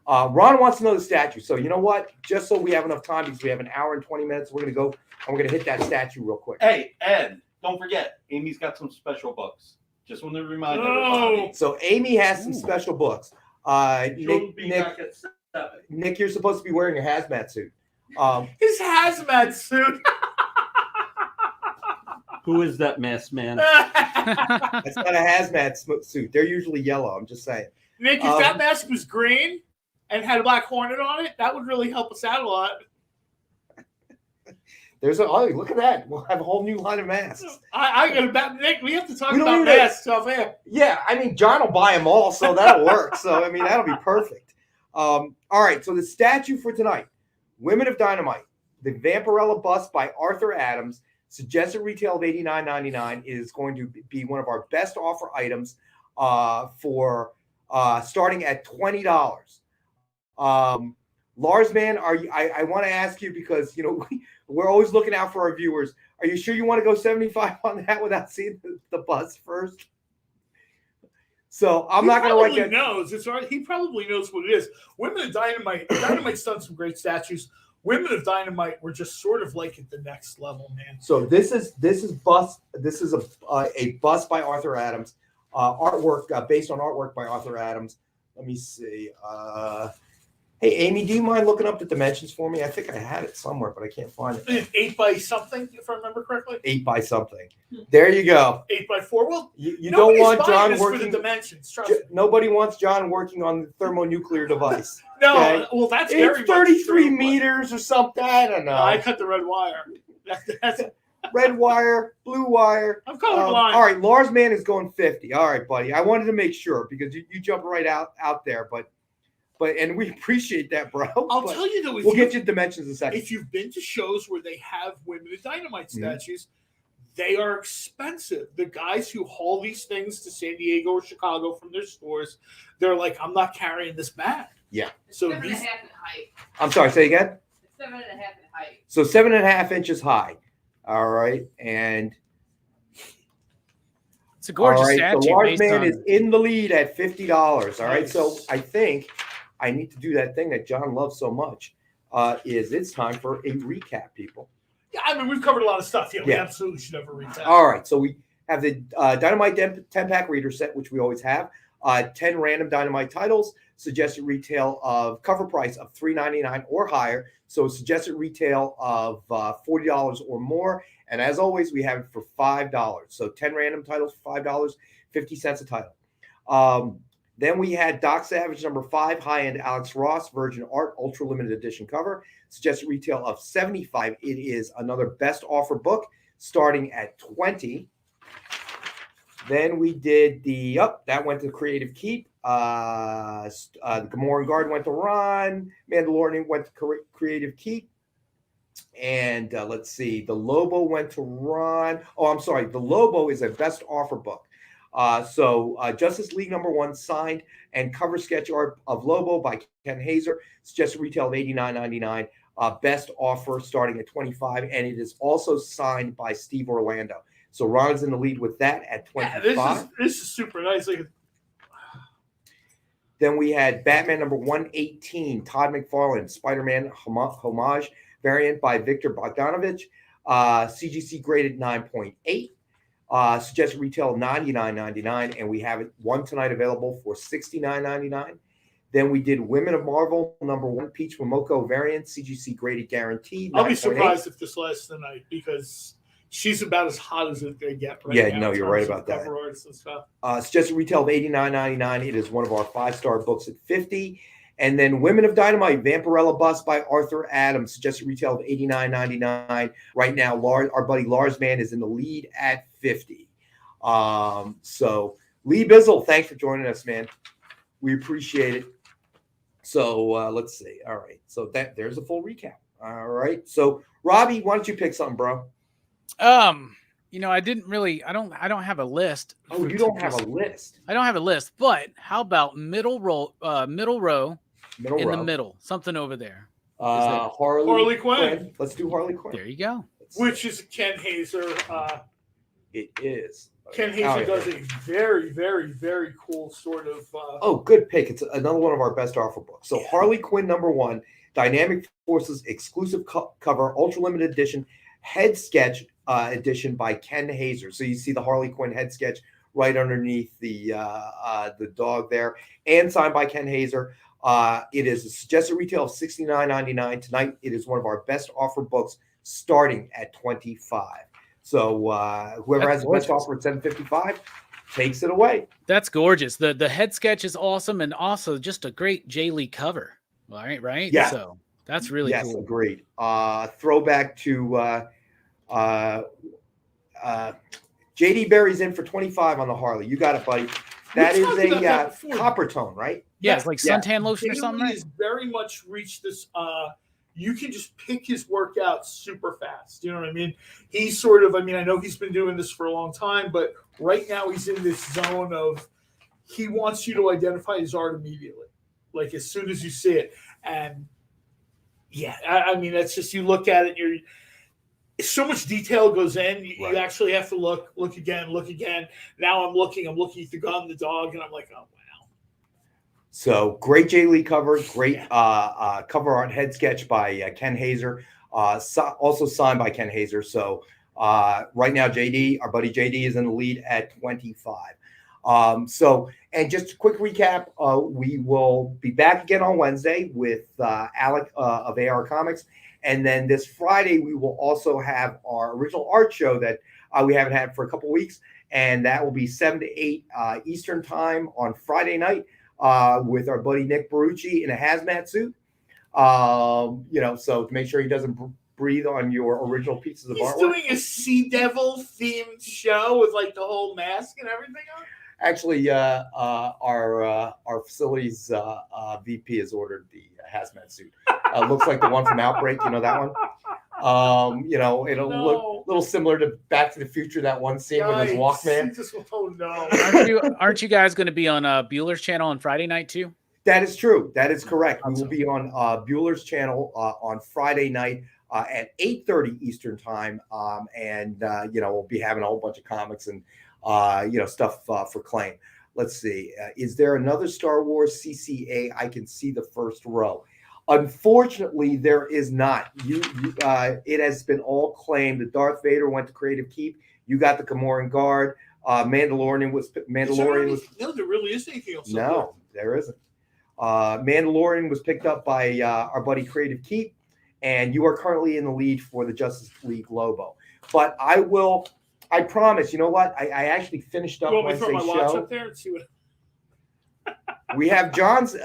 Ron wants to know the statue. So you know what? Just so we have enough time, because we have an hour and 20 minutes, we're going to go and we're going to hit that statue real quick. Hey, Ed, don't forget, Amy's got some special books. Just want to remind everybody. So Amy has some special books. She'll be back at 7. Nick, you're supposed to be wearing your hazmat suit. His hazmat suit. Who is that masked man? That's not a hazmat suit. They're usually yellow. I'm just saying. Nick, if that mask was green and had a black hornet on it, that would really help us out a lot. Look at that. We'll have a whole new line of masks. I got about Nick. We have to talk about masks off air. Yeah, John will buy them all, so that'll work. So that'll be perfect. All right. So the statue for tonight, Women of Dynamite, the Vampirella bust by Arthur Adams, suggested retail of $89.99, is going to be one of our best offer items for starting at $20. Lars, man, I want to ask you because we're always looking out for our viewers. Are you sure you want to go 75 on that without seeing the buzz first? So I'm not going to write that. Knows it's right. He probably knows what it is. Women of Dynamite. Dynamite's done some great statues. Women of Dynamite were just sort of like at the next level, man. So this is bust. This is a bust by Arthur Adams, artwork based on artwork by Arthur Adams. Let me see. Hey, Amy, do you mind looking up the dimensions for me? I think I had it somewhere, but I can't find it. 8 by something, if I remember correctly. 8 by something. There you go. 8 by 4. Well, you don't want John working for the dimensions. Trust me. Nobody wants John working on the thermonuclear device. No, okay? well, that's it's 33 meters or something. I don't know. No, I cut the red wire. That's red wire, blue wire. I'm colorblind. All right, Lars Man is going 50. All right, buddy. I wanted to make sure because you jump right out there, but and we appreciate that, bro. I'll tell you though, we'll get you dimensions in a second. If you've been to shows where they have Women of Dynamite statues, they are expensive. The guys who haul these things to San Diego or Chicago from their stores, they're like, I'm not carrying this back. Yeah. So 7.5 in height. I'm sorry, say again? It's 7.5 in height. So 7.5 inches high. All right. And it's a gorgeous statue. So Lars Man is in the lead at $50. All right. So I think I need to do that thing that John loves so much. It's time for a recap, people. Yeah, I mean, we've covered a lot of stuff. Yeah, we absolutely should have a recap. All right. So we have the Dynamite 10-pack reader set, which we always have. 10 random Dynamite titles, suggested retail of cover price of $3.99 or higher. So suggested retail of $40 or more. And as always, we have it for $5. So 10 random titles for $5, 50 cents a title. Then we had Doc Savage number 5, high-end Alex Ross, Virgin Art, ultra limited edition cover. Suggested retail of $75. It is another best offer book starting at $20. Then we did that went to Creative Keep. The Gamoran Guard went to Ron. Mandalorian went to Creative Keep. And let's see, the Lobo went to Ron. Oh, I'm sorry. The Lobo is a best offer book. So Justice League number 1 signed and cover sketch art of Lobo by Ken Hazer. Suggested retail of $89.99. Best offer starting at $25. And it is also signed by Steve Orlando. So Ron's in the lead with that at $25. Yeah, this is super nice. Then we had Batman number 118, Todd McFarlane, Spider-Man Homage variant by Victor Bogdanovich. CGC graded 9.8. Suggested retail $99.99, and we have one tonight available for $69.99. Then we did Women of Marvel number 1, Peach Momoko variant, CGC graded guaranteed. I'll be surprised if this lasts tonight because she's about as hot as it's going to get right now. Yeah, no, you're right about that. Cover arts and stuff. Suggested retail of $89.99. It is one of our 5-star books at $50. And then Women of Dynamite, Vampirella Bust by Arthur Adams, suggested retail of $89.99. Right now, our buddy Lars Man is in the lead at $50. So Lee Bizzle, thanks for joining us, man. We appreciate it. So let's see. All right. So there's a full recap. All right. So Robbie, why don't you pick something, bro? I didn't really. I don't have a list. Oh, you don't have a list. I don't have a list. But how about middle row in the middle, something over there. Harley Quinn. Let's do Harley Quinn. There you go. Which is Ken Hazer. It is. Ken Hazer does a very, very, very cool sort of. Good pick. It's another one of our best offer books. So Harley Quinn number 1, Dynamic Forces exclusive cover, ultra limited edition, head sketch edition by Ken Hazer. So you see the Harley Quinn head sketch right underneath the dog there, and signed by Ken Hazer. It is a suggested retail of $69.99 tonight. It is one of our best offer books, starting at $25. So whoever has the best offer at $7.55 takes it away. That's gorgeous. The head sketch is awesome, and also just a great Jay Lee cover. All right. Yeah. So that's really cool. Yes, agreed. Throwback to JD Berry's in for $25 on the Harley. You got it, buddy. That is a copper tone, right? Yeah, it's like suntan lotion or something. He's very much reached this. You can just pick his work out super fast. You know what I mean? He's sort of. I know he's been doing this for a long time, but right now he's in this zone of he wants you to identify his art immediately. like as soon as you see it. And yeah, I mean, that's just, you look at it, so much detail goes in. You actually have to look again. Now I'm looking at the gun, the dog, and I'm like, oh wow. So great Jay Lee cover, great cover art head sketch by Ken Hazer, also signed by Ken Hazer. So right now, JD, our buddy JD, is in the lead at 25. And just a quick recap, we will be back again on Wednesday with Alec of AR Comics. And then this Friday, we will also have our original art show that we haven't had for a couple weeks. And that will be 7 to 8 Eastern time on Friday night with our buddy Nick Barucci in a hazmat suit. So to make sure he doesn't breathe on your original pieces of artwork. He's doing a Sea Devil themed show with like the whole mask and everything on. Actually, our facilities VP has ordered the hazmat suit. Looks like the one from Outbreak. You know that one? It'll look a little similar to Back to the Future, that one scene with his Walkman. Oh no! Aren't you guys going to be on Bueller's channel on Friday night too? That is true. That is correct. We will be on Bueller's channel on Friday night at 8:30 Eastern time, we'll be having a whole bunch of comics and stuff for claim. Let's see. Is there another Star Wars CCA? I can see the first row. Unfortunately, there is not. It has been all claimed. The Darth Vader went to Creative Keep. You got the Gamoran Guard. Mandalorian was. No, there really isn't anything else. No, there isn't. Mandalorian was picked up by our buddy Creative Keep, and you are currently in the lead for the Justice League Lobo. But I promise. You know what? I actually finished up Wednesday's show. Watch up there and see what. We have John's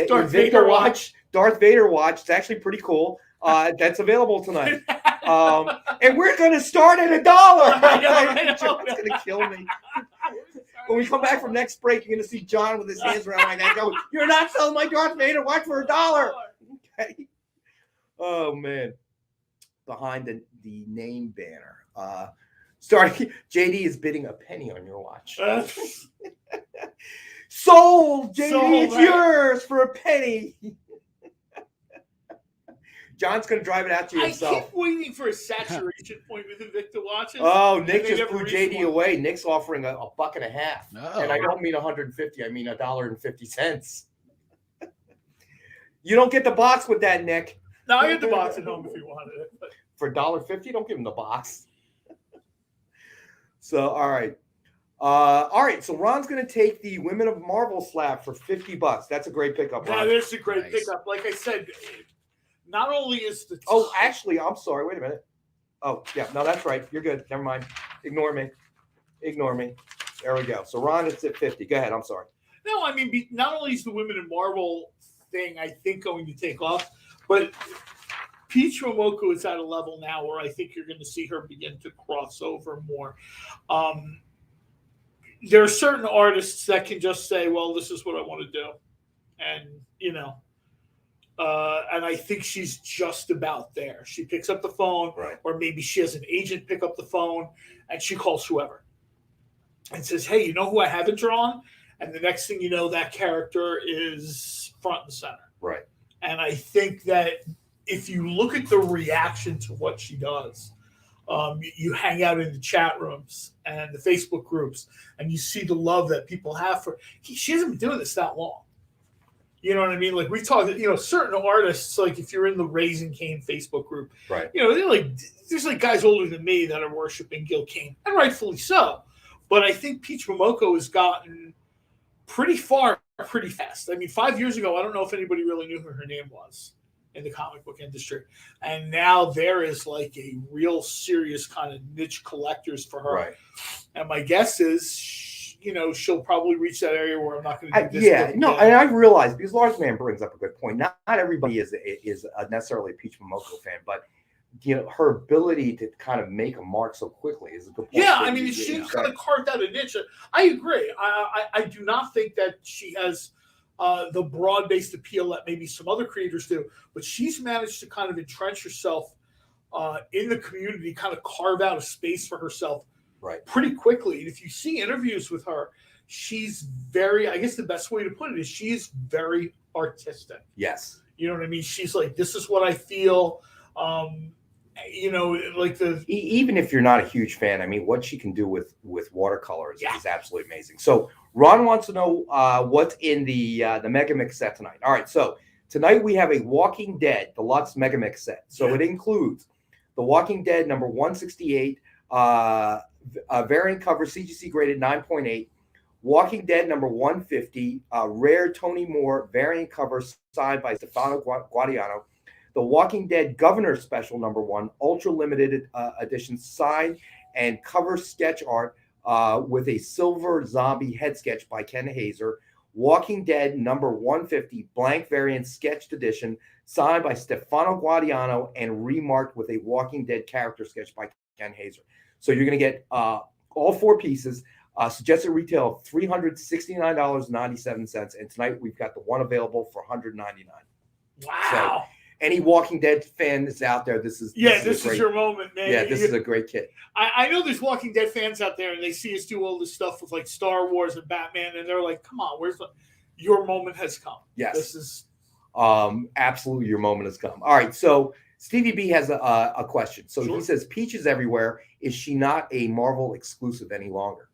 Darth Vader watch. Darth Vader watch. It's actually pretty cool. That's available tonight. And we're going to start at $1. I know. John's going to kill me. When we come back from next break, you're going to see John with his hands around my neck going, "You're not selling my Darth Vader watch for $1." Okay. Oh, man. Behind the name banner. Starting, JD is bidding a penny on your watch. Sold, JD, it's yours for a penny. John's going to drive it out to yourself. I keep waiting for a saturation point with Invicta watches. Oh, Nick just blew JD away. Nick's offering a $1.50. And I don't mean 150. I mean $1.50. You don't get the box with that, Nick. No, I get the box at home if you wanted it. But. For $1.50, don't give him the box. So, all right. So Ron's going to take the Women of Marvel slab for $50. That's a great pickup. Yeah, there's a great pickup. Like I said, not only is the. Oh, actually, I'm sorry. Wait a minute. Oh, yeah. No, that's right. You're good. Never mind. Ignore me. There we go. So Ron, it's at 50. Go ahead. I'm sorry. No, I mean, not only is the Women in Marvel thing, I think, going to take off, but Peach Momoko is at a level now where I think you're going to see her begin to cross over more. There are certain artists that can just say, well, this is what I want to do. And, and I think she's just about there. She picks up the phone, or maybe she has an agent pick up the phone, and she calls whoever and says, hey, you know who I haven't drawn? And the next thing you know, that character is front and center. Right. And I think that if you look at the reaction to what she does, you hang out in the chat rooms and the Facebook groups, and you see the love that people have for. She hasn't been doing this that long. You know what I mean? Like we talk, certain artists, like if you're in the Raising Cane Facebook group, right? There's like guys older than me that are worshiping Gil Kane, and rightfully so. But I think Peach Momoko has gotten pretty far, pretty fast. I mean, 5 years ago, I don't know if anybody really knew who her name was in the comic book industry. And now there is like a real serious kind of niche collectors for her. Right. And my guess is, she'll probably reach that area where I'm not going to do this. And I realize, because Lars Man brings up a good point. Not everybody is necessarily a Peach Momoko fan, but her ability to kind of make a mark so quickly is a good point. Yeah, I mean, she kind of carved out a niche. I agree. I do not think that she has the broad-based appeal that maybe some other creators do, but she's managed to kind of entrench herself in the community, kind of carve out a space for herself pretty quickly. And if you see interviews with her, she's very, I guess the best way to put it is she is very artistic. Yes. You know what I mean? She's like, this is what I feel. Like even if you're not a huge fan, I mean, what she can do with watercolors is absolutely amazing. So Ron wants to know what's in the Megamix set tonight. All right, so tonight we have a Walking Dead Deluxe Megamix set. So it includes the Walking Dead number 168, variant cover CGC graded 9.8, Walking Dead number 150, rare Tony Moore variant cover signed by Stefano Guadiano. The Walking Dead Governor Special number 1, ultra limited edition signed and cover sketch art with a silver zombie head sketch by Ken Hazer. Walking Dead number 150 blank variant sketched edition signed by Stefano Guadiano and remarked with a Walking Dead character sketch by Ken Hazer. So you're going to get all 4 pieces. Suggested retail of $369.97, and tonight we've got the one available for $199. Wow. So, any Walking Dead fan that's out there, this is your moment, man. Yeah, this is a great kit. I know there's Walking Dead fans out there, and they see us do all this stuff with like Star Wars and Batman, and they're like, "Come on, your moment has come." Yes, this is absolutely your moment has come. All right, so Stevie B has a question. So he says, "Peach is everywhere. Is she not a Marvel exclusive any longer?"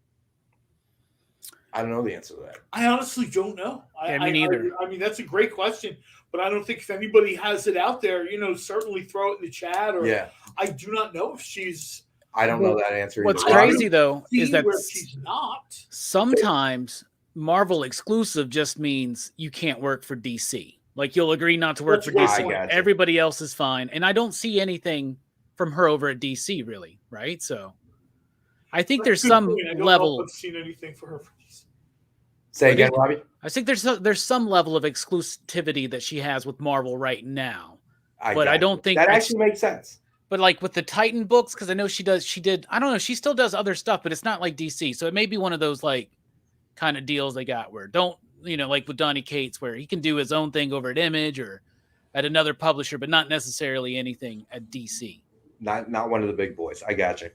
I don't know the answer to that. I honestly don't know. Me neither. I mean, that's a great question, but I don't think if anybody has it out there, certainly throw it in the chat. Or I do not know if she's. I don't know that answer. What's crazy though is that she's not. Sometimes Marvel exclusive just means you can't work for DC. Like you'll agree not to work for DC. Everybody else is fine, and I don't see anything from her over at DC really, right? So I think there's some level. I've seen anything for her. Say again, Robbie. I think there's some level of exclusivity that she has with Marvel right now, but I don't think that actually makes sense. But like with the Titan books, because I know she did. I don't know. She still does other stuff, but it's not like DC. So it may be one of those like kind of deals they got where like with Donny Cates, where he can do his own thing over at Image or at another publisher, but not necessarily anything at DC. Not one of the big boys. I got you.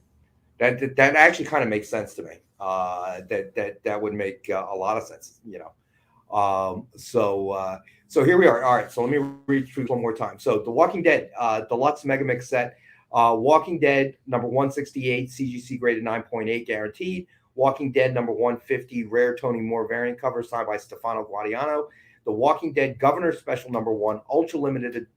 That actually kind of makes sense to me. That would make a lot of sense, So here we are. All right. So let me read through one more time. So the Walking Dead Deluxe Megamix set, Walking Dead number 168, CGC graded 9.8 guaranteed. Walking Dead number 150, rare Tony Moore variant cover signed by Stefano Guadiano. The Walking Dead Governor Special number 1, ultra limited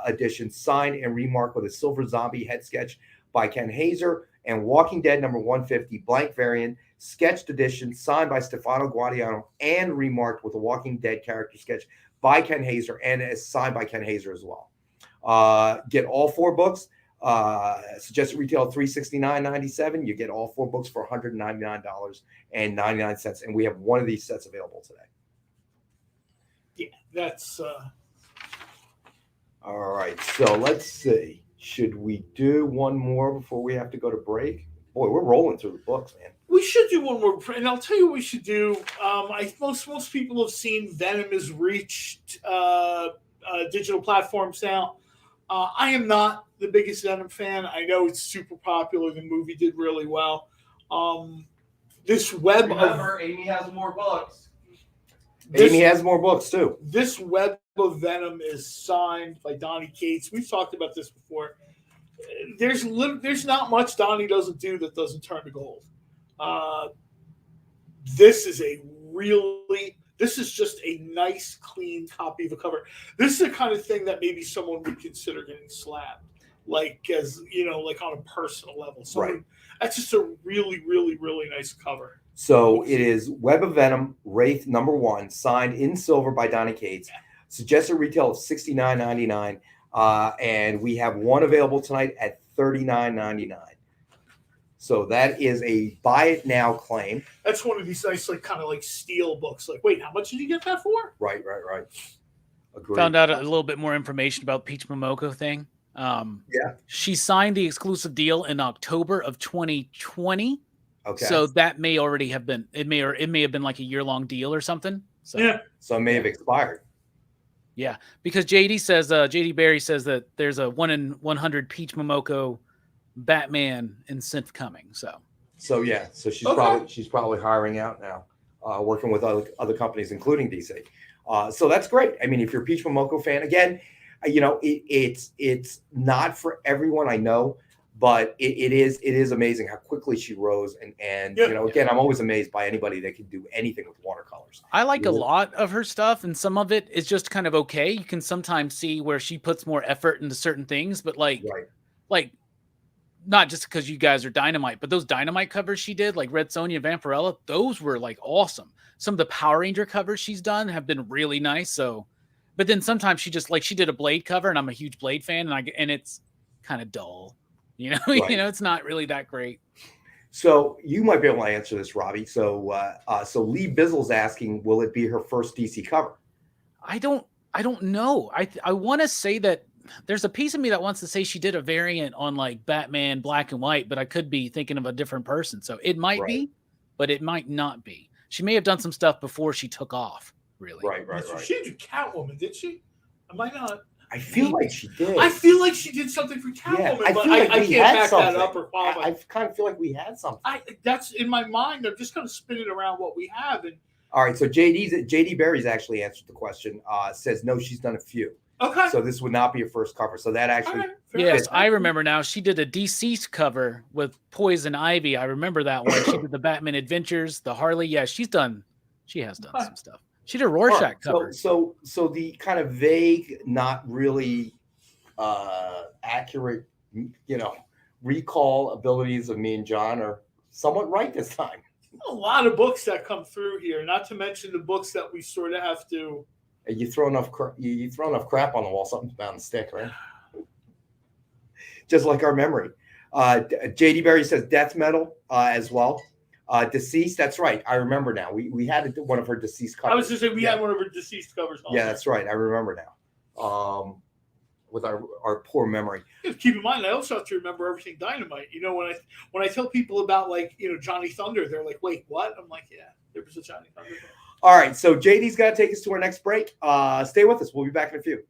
edition signed and remarked with a silver zombie head sketch by Ken Hazer. And Walking Dead number 150 blank variant sketched edition signed by Stefano Guadiano and remarked with a Walking Dead character sketch by Ken Hazer and is signed by Ken Hazer as well. Get all 4 books. Suggested retail of $369.97. You get all 4 books for $199.99, and we have one of these sets available today. Yeah, that's. All right, so let's see. Should we do one more before we have to go to break? Boy, we're rolling through the books, man. We should do one more, and I'll tell you what we should do. Most people have seen Venom has reached digital platforms now. I am not the biggest Venom fan. I know it's super popular. The movie did really well. This web Remember, Amy has more books. Amy has more books too. This web of Venom is signed by Donny Cates. We've talked about this before. There's not much Donny doesn't do that doesn't turn to gold. This is just a nice, clean copy of a cover. This is the kind of thing that maybe someone would consider getting slabbed, like on a personal level. Right. That's just a really, really, really nice cover. So it is Web of Venom, Wraith number 1, signed in silver by Donny Cates. Suggested retail of $69.99. And we have one available tonight at $39.99. So that is a buy it now claim. That's one of these nice, kind of steel books. Wait, how much did you get that for? Right. Agreed. Found out a little bit more information about Peach Momoko thing. She signed the exclusive deal in October of 2020. Okay. So that may already have been. It may have been like a year-long deal or something. So, yeah. So it may have expired. Yeah, because JD Barry says that there's a 1 in 100 Peach Momoko Batman in synth coming. So she's probably hiring out now. working with other companies, including DC. So that's great. I mean, if you're a Peach Momoko fan, again, it's not for everyone, I know, but it is amazing how quickly she rose. And again, I'm always amazed by anybody that can do anything with watercolors. I like a lot of her stuff, and some of it is just kind of okay. You can sometimes see where she puts more effort into certain things, but like not just because you guys are Dynamite, but those Dynamite covers she did, like Red Sonja, Vampirella, those were like awesome. Some of the Power Ranger covers she's done have been really nice. So, but then sometimes she just she did a Blade cover, and I'm a huge Blade fan, and it's kind of dull, it's not really that great. So you might be able to answer this, Robbie. So Lee Bizzle's asking, will it be her first DC cover? I don't know. I want to say that there's a piece of me that wants to say she did a variant on like Batman Black and White, but I could be thinking of a different person. So it might be, but it might not be. She may have done some stuff before she took off, really. Right. She did Catwoman, did she? Am I not? I feel like she did. I feel like she did something for Catwoman, I but feel like I we can't had back something. that up or follow. I kind of feel like we had something. That's in my mind. I'm just kind of spinning around what we have. And all right, so JD Berry's actually answered the question. Says no, she's done a few. Okay. So this would not be her first cover. So that actually. Yes, I remember now. She did a deceased cover with Poison Ivy. I remember that one. She did the Batman Adventures, the Harley. Yeah, she has done some stuff. She did a Rorschach cover. So the kind of vague, not really accurate, recall abilities of me and John are somewhat right this time. A lot of books that come through here, not to mention the books that we sort of have to. You throw enough crap on the wall, something's bound to stick, right? Just like our memory. JD Berry says death metal as well. Deceased, that's right. I remember now. We had one of her deceased covers. I was just saying we had one of her deceased covers. Yeah, that's right. I remember now. With our poor memory. Keep in mind, I also have to remember everything Dynamite. When I tell people about Johnny Thunder, they're like, "Wait, what?" I'm like, "Yeah, there was a Johnny Thunder." All right, so JD's got to take us to our next break. Stay with us. We'll be back in a few.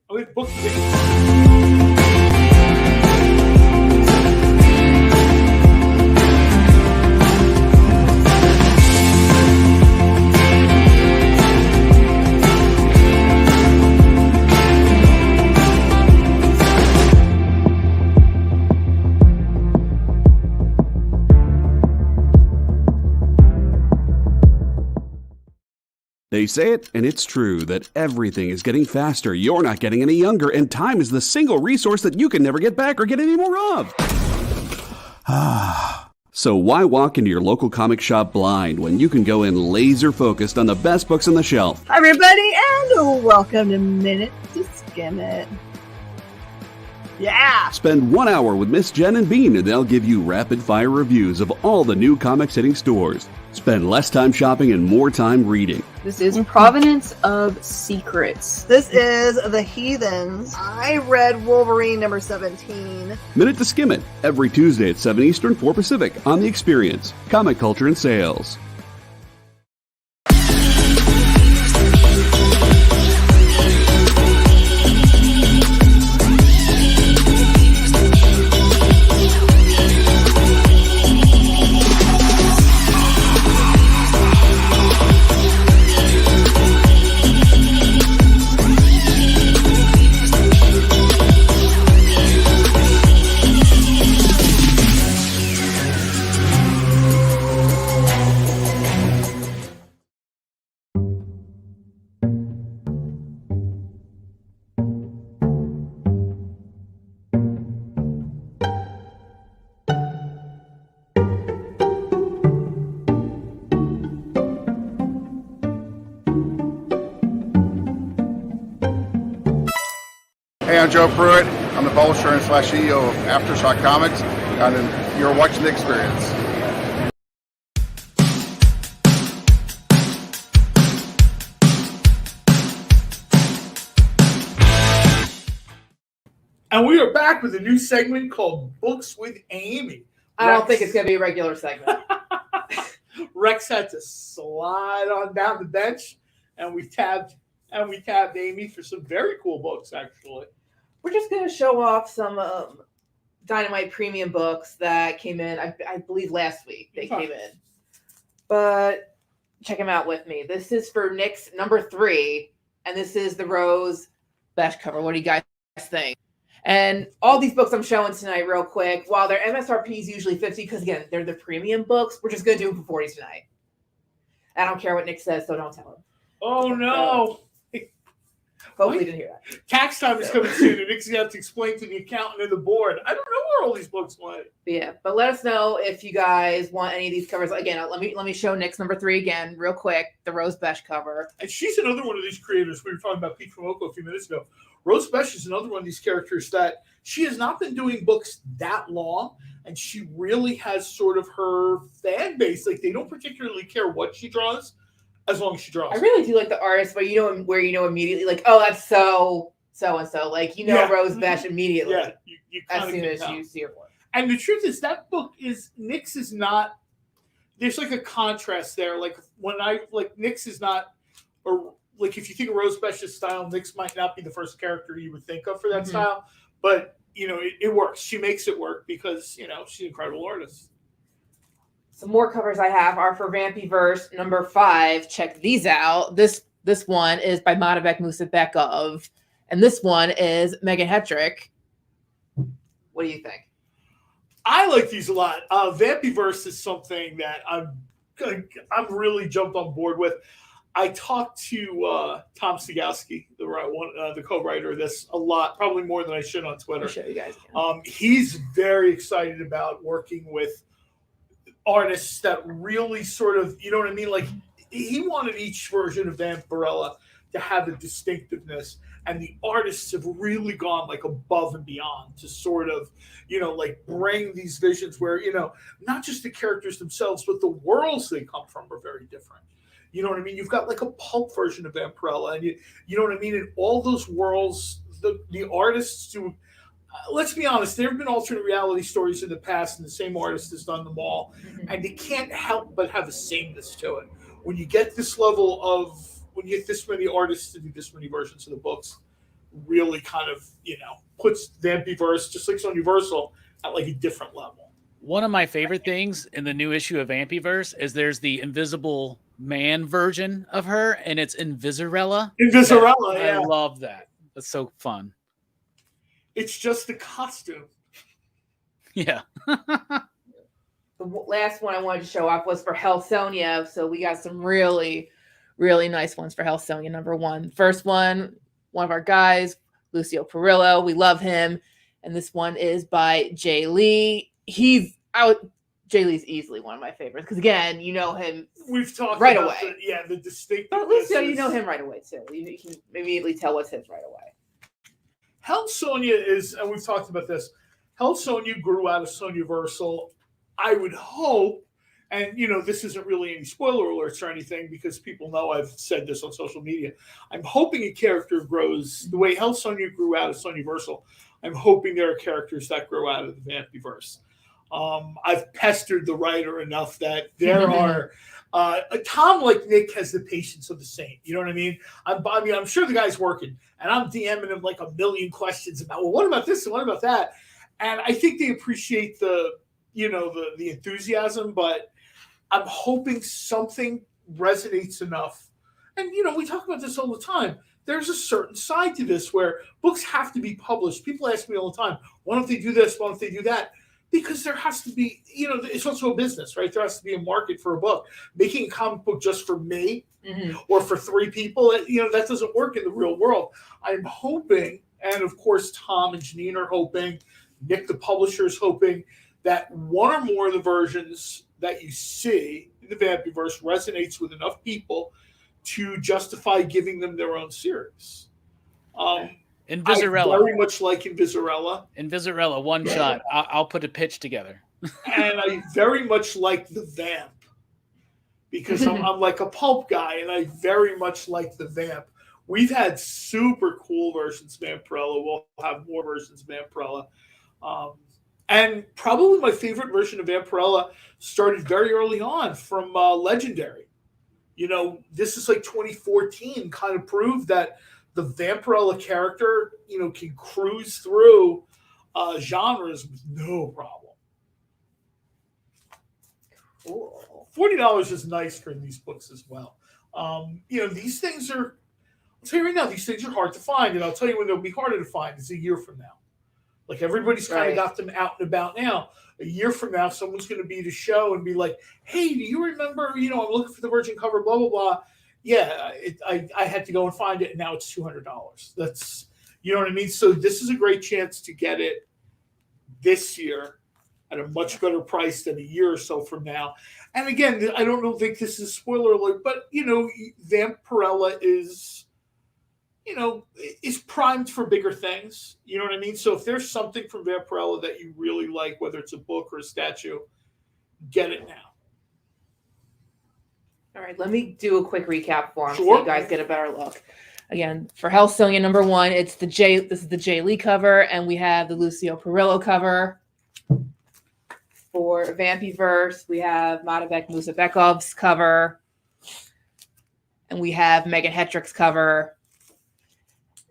They say it, and it's true, that everything is getting faster. You're not getting any younger, and time is the single resource that you can never get back or get any more of. So why walk into your local comic shop blind when you can go in laser focused on the best books on the shelf? Hi everybody, and welcome to Minute to Skim It. Yeah! Spend 1 hour with Miss Jen and Bean, and they'll give you rapid-fire reviews of all the new comics hitting stores. Spend less time shopping and more time reading. This is Provenance of Secrets. This is The Heathens. I read Wolverine number 17. Minute to Skim It, every Tuesday at 7 Eastern, 4 Pacific, on The Experience, Comic Culture and Sales. Hey, I'm Joe Pruitt. I'm the publisher and /CEO of Aftershock Comics, and you're watching The Experience. And we are back with a new segment called Books with Amy. I don't think it's going to be a regular segment. Rex had to slide on down the bench, and we tabbed Amy for some very cool books, actually. We're just going to show off some Dynamite premium books that came in, I believe last week they came in. But check them out with me. This is for Nick's number 3, and this is the Rose Besh cover. What do you guys think? And all these books I'm showing tonight real quick, while their MSRP is usually 50, because again, they're the premium books, we're just going to do them for 40 tonight. I don't care what Nick says, so don't tell him. Oh, no. Hopefully you didn't hear that. Tax time is coming soon, and Nick's going to have to explain to the accountant and the board. I don't know where all these books went. Yeah, but let us know if you guys want any of these covers. Again, let me show Nick's number 3 again, real quick. The Rose Besh cover. And she's another one of these creators. We were talking about Pete from Oco a few minutes ago. Rose Besh is another one of these characters that she has not been doing books that long, and she really has sort of her fan base. Like, they don't particularly care what she draws, as long as she draws. I really do like the artist where you know immediately, like, oh, that's so and so. Like, Rose Besh immediately. Yeah, you as soon as you see her work. And the truth is, that book is Nyx is not. There's like a contrast there. Like Nyx is not, or like if you think of Rose Besh's style, Nyx might not be the first character you would think of for that style, but it works. She makes it work because she's an incredible artist. Some more covers I have are for Vampyverse number 5. Check these out. This one is by Madavek Musabekov, and this one is Megan Hetrick. What do you think? I like these a lot. Vampyverse is something that I'm really jumped on board with. I talked to Tom Segowski, the co-writer of this, a lot, probably more than I should on Twitter. I'll show you guys. He's very excited about working with artists that really sort of, you know what I mean? Like, he wanted each version of Vampirella to have a distinctiveness, and the artists have really gone like above and beyond to sort of, like bring these visions where, not just the characters themselves, but the worlds they come from are very different. You know what I mean? You've got like a pulp version of Vampirella, and you know what I mean? In all those worlds, the artists do. Let's be honest, there have been alternate reality stories in the past, and the same artist has done them all, and they can't help but have a sameness to it. When you get this level of, when you get this many artists to do this many versions of the books, really kind of, puts Vampyverse, just like it's on Universal, at like a different level. One of my favorite things in the new issue of Vampyverse is there's the Invisible Man version of her, and it's Invisirella. Invisirella, yeah. I love that. That's so fun. It's just a costume. Yeah. The last one I wanted to show off was for Helsonia. So we got some really, really nice ones for Helsonia. Number 1. First one of our guys, Lucio Perillo. We love him. And this one is by Jay Lee. Jay Lee's easily one of my favorites. Because again, you know him We've talked right about away. The distinctiveness. But Lucio, you know him right away too. You can immediately tell what's his right away. Helsonia is, and we've talked about this, Helsonia grew out of Sonyaversal. I would hope, and this isn't really any spoiler alerts or anything because people know I've said this on social media. I'm hoping a character grows the way Helsonia grew out of Sonyaversal. I'm hoping there are characters that grow out of the Vampyverse. I've pestered the writer enough that there are. Tom, like Nick, has the patience of the saint. You know what I mean? I'm sure the guy's working, and I'm DMing him like a million questions about, well, what about this and what about that? And I think they appreciate the enthusiasm, but I'm hoping something resonates enough. And we talk about this all the time. There's a certain side to this where books have to be published. People ask me all the time, why don't they do this? Why don't they do that? Because there has to be, it's also a business, right? There has to be a market for a book. Making a comic book just for me or for 3 people, that doesn't work in the real world. I'm hoping, and of course, Tom and Janine are hoping, Nick, the publisher, is hoping that one or more of the versions that you see in the Vampyverse resonates with enough people to justify giving them their own series. Invisirella. I very much like Invisirella. Invisirella, one shot. I'll put a pitch together. And I very much like the Vamp because I'm like a pulp guy, and I very much like the Vamp. We've had super cool versions of Vampirella. We'll have more versions of Vampirella. And probably my favorite version of Vampirella started very early on from Legendary. This is like 2014, kind of proved that the Vampirella character, can cruise through genres with no problem. Cool. $40 is nice for these books as well. These things are. I'll tell you right now, these things are hard to find, and I'll tell you when they'll be harder to find is a year from now. Like everybody's kind of got them out and about now. A year from now, someone's going to be at a show and be like, "Hey, do you remember? I'm looking for the Virgin cover, blah blah blah." Yeah, I had to go and find it, and now it's $200. That's what I mean. So this is a great chance to get it this year at a much better price than a year or so from now. And again, I don't think this is spoiler alert, but Vampirella is primed for bigger things. You know what I mean? So if there's something from Vampirella that you really like, whether it's a book or a statue, get it now. All right, let me do a quick recap for them Sure. so you guys get a better look. Again, for Hellsonia #1, it's this is the Jay Lee cover, and we have the Lucio Perillo cover. For Vampyverse, we have Madovek Musabekov's cover, and we have Megan Hetrick's cover.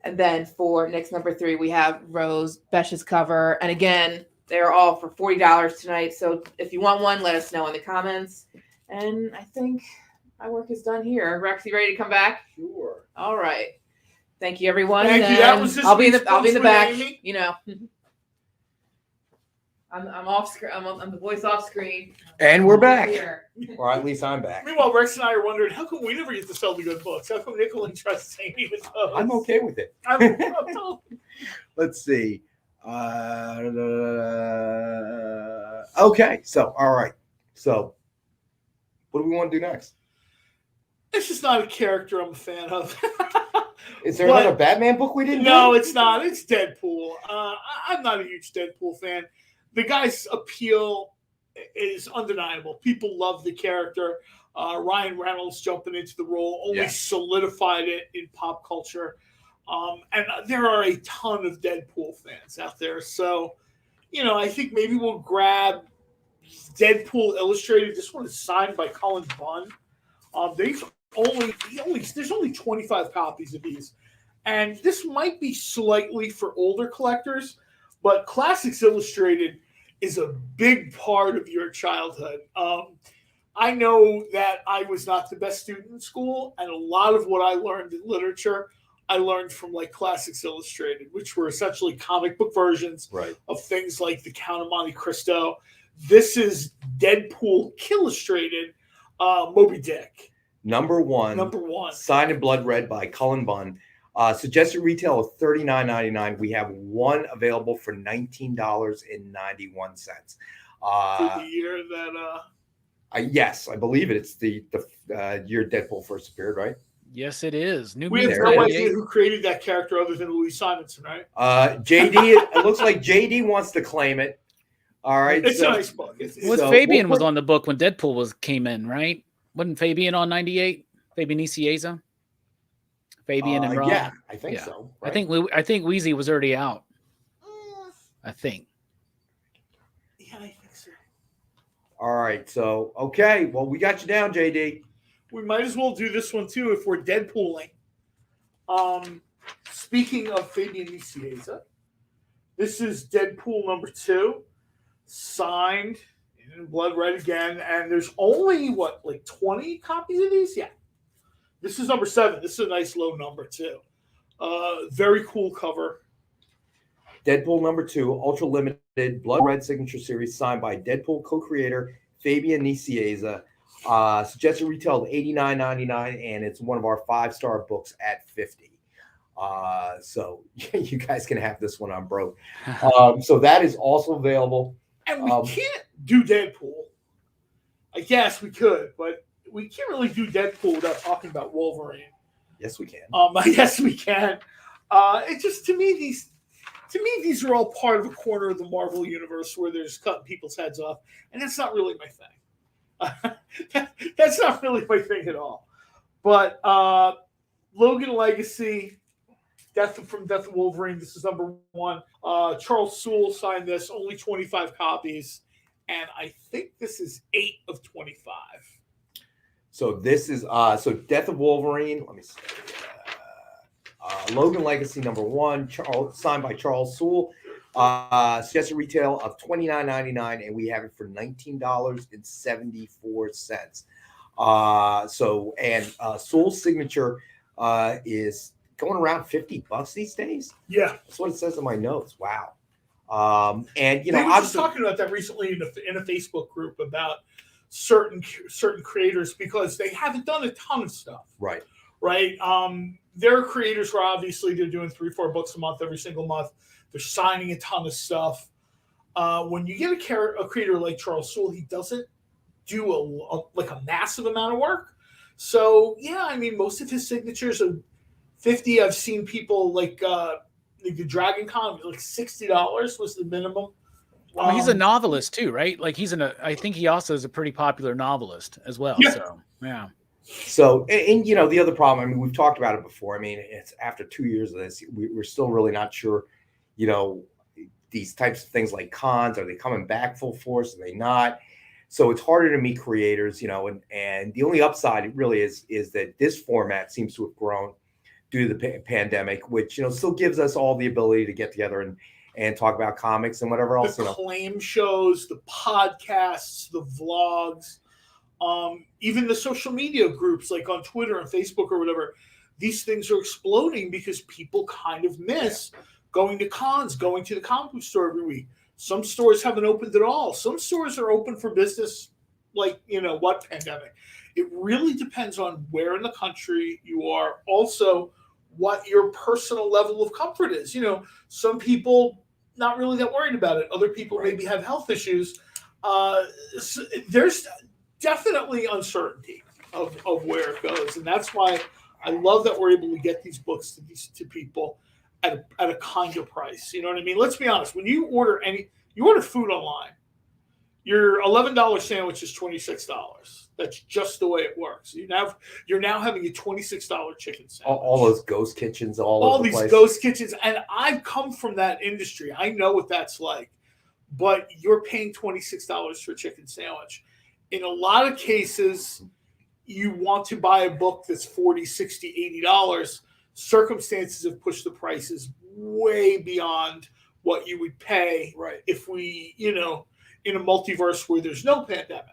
And then for Nick's #3, we have Rose Besch's cover. And again, they're all for $40 tonight. So if you want one, let us know in the comments. And I think my work is done here. Rex, you ready to come back? Sure. All right. Thank you, everyone. Thank you. That was this I'll be in week's the back. Amy. I'm off screen. I'm the voice off screen. And we're back. Here. Or at least I'm back. Meanwhile, Rex and I are wondering, how come we never get to sell the good books? How come Nick only trusts Amy with those? I'm okay with it. Let's see. Okay. So, all right. So, what do we want to do next? It's just not a character I'm a fan of. Is there another Batman book we didn't No, do? it's not. It's Deadpool. I'm not a huge Deadpool fan. The guy's appeal is undeniable. People love the character. Ryan Reynolds jumping into the role only solidified it in pop culture. And there are a ton of Deadpool fans out there. So, I think maybe we'll grab Deadpool Illustrated. This one is signed by Colin Bunn. There's only 25 copies of these. And this might be slightly for older collectors, but Classics Illustrated is a big part of your childhood. I know that I was not the best student in school, and a lot of what I learned in literature, I learned from like Classics Illustrated, which were essentially comic book versions of things like The Count of Monte Cristo. This is Deadpool Illustrated, Moby Dick. Number one. Signed in blood red by Cullen Bunn. Suggested retail of $39.99. We have one available for $19.91. For the year that yes, I believe it. It's the year Deadpool first appeared, right? Yes, it is. We have no idea who created that character other than Louise Simonson, right? JD, it looks like JD wants to claim it. All right. It's a nice book. Fabian was on the book when Deadpool came in, right? Wasn't Fabian on 98? Fabian Nicieza? Fabian and Rob? Yeah, I think so. Right? I think Wheezy was already out. I think. Yeah, I think so. All right. So, okay. Well, we got you down, JD. We might as well do this one too if we're Deadpooling. Speaking of Fabian Nicieza, this is Deadpool #2, signed in blood red again, and there's only 20 copies of these? Yeah. This is #7. This is a nice low number too. Very cool cover. Deadpool #2, ultra limited blood red signature series, signed by Deadpool co-creator Fabian Nicieza. Suggested retail of $89.99, and it's one of our 5-star books at $50. So you guys can have this one on broke. So that is also available. And we can't do Deadpool. I guess we could, but we can't really do Deadpool without talking about Wolverine. Yes, we can. Yes, we can. It just to me these are all part of a corner of the Marvel universe where they're just cutting people's heads off, and that's not really my thing. That's not really my thing at all. But Logan Legacy, Death of Wolverine. This is #1. Charles Soule signed this. Only 25 copies, and I think this is 8 of 25. So this is Death of Wolverine. Let me see. Logan Legacy #1, signed by Charles Soule. Suggested retail of $29.99, and we have it for $19.74. Soul's signature is going around $50 these days. Yeah, that's what it says in my notes. Wow. And we were just talking about that recently in a Facebook group about certain creators, because they haven't done a ton of stuff. Right. There are creators where obviously they're doing 3-4 books a month every single month. They're signing a ton of stuff. When you get a creator like Charles Soule, he doesn't do a massive amount of work. So yeah, I mean, most of his signatures are $50. I've seen people like the Dragon Con, like $60 was the minimum. Well, he's a novelist too, right? Like I think he also is a pretty popular novelist as well. Yeah. So yeah. So, and the other problem, I mean, we've talked about it before. I mean, it's after 2 years of this, we're still really not sure, these types of things like cons, are they coming back full force? Are they not? So it's harder to meet creators, and the only upside really is that this format seems to have grown due to the pandemic, which, still gives us all the ability to get together and talk about comics and whatever else. The claim shows, the podcasts, the vlogs, even the social media groups like on Twitter and Facebook or whatever. These things are exploding because people kind of miss going to cons, going to the comic book store every week. Some stores haven't opened at all. Some stores are open for business, like, what pandemic. It really depends on where in the country you are. Also, what your personal level of comfort is. Some people not really that worried about it. Other people maybe have health issues. So there's definitely uncertainty of where it goes. And that's why I love that we're able to get these books to people at a kind of price. You know what I mean? Let's be honest. When you order food online, your $11 sandwich is $26. That's just the way it works. You're now having a $26 chicken sandwich. All those ghost kitchens, all these ghost kitchens, and I've come from that industry. I know what that's like. But you're paying $26 for a chicken sandwich. In a lot of cases, you want to buy a book that's $40, $60, $80. Circumstances have pushed the prices way beyond what you would pay if we, in a multiverse where there's no pandemic.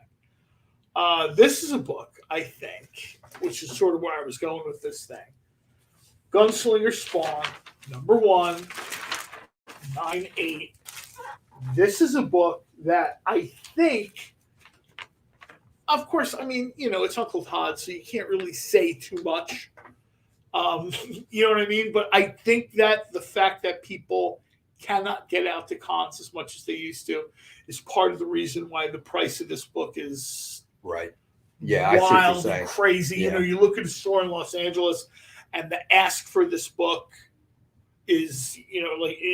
This is a book, I think, which is sort of where I was going with this thing. Gunslinger Spawn, #1, 9/8. This is a book that I think, of course, I mean, it's Uncle Todd, so you can't really say too much. You know what I mean? But I think that the fact that people cannot get out to cons as much as they used to is part of the reason why the price of this book is wild and crazy. Yeah. You look at a store in Los Angeles and the ask for this book is,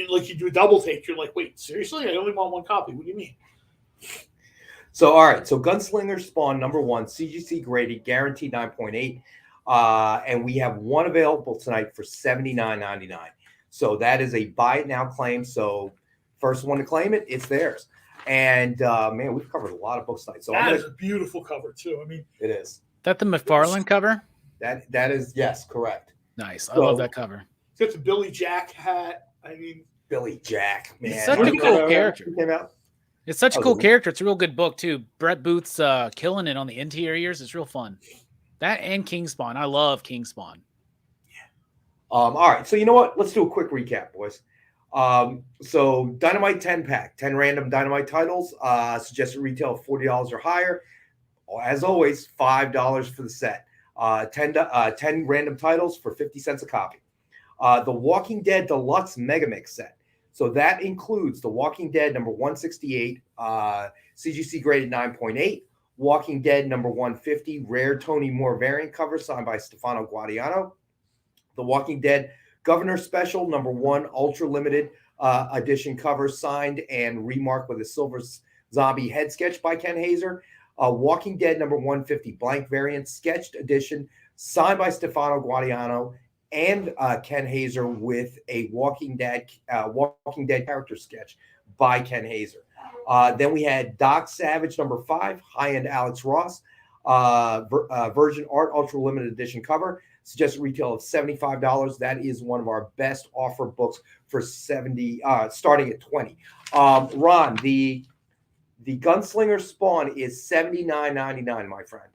like you do a double take. You're like, wait, seriously? I only want one copy. What do you mean? So, all right. So Gunslinger Spawn, #1, CGC graded, guaranteed 9.8. And we have one available tonight for $79.99. So that is a buy it now claim. So first one to claim it, it's theirs. And man, we've covered a lot of books tonight. So that is a beautiful cover too. I mean, it is. That the Mcfarlane cover? That is, yes, correct. Nice. I love that cover. It's got the Billy Jack hat. I mean, Billy Jack, man. He's such a cool character. Came out? It's such a cool character. It's a real good book too. Brett Booth's killing it on the interiors. It's real fun. That and King Spawn. I love King Spawn. All right. So you know what? Let's do a quick recap, boys. So Dynamite 10-pack, 10 random Dynamite titles, suggested retail of $40 or higher. As always, $5 for the set. 10 random titles for 50 cents a copy. The Walking Dead Deluxe Megamix set. So that includes The Walking Dead #168, CGC graded 9.8. Walking Dead #150, rare Tony Moore variant cover signed by Stefano Guadiano. The Walking Dead Governor Special #1 ultra limited edition cover signed and remarked with a silver zombie head sketch by Ken Hazer. Walking Dead #150 blank variant sketched edition signed by Stefano Guadiano and Ken Hazer with a Walking Dead character sketch by Ken Hazer. Then we had Doc Savage #5, high-end Alex Ross, Virgin Art Ultra Limited Edition cover. Suggested retail of $75. That is one of our best offer books for 70, starting at 20. Ron, the Gunslinger Spawn is $79.99, my friend.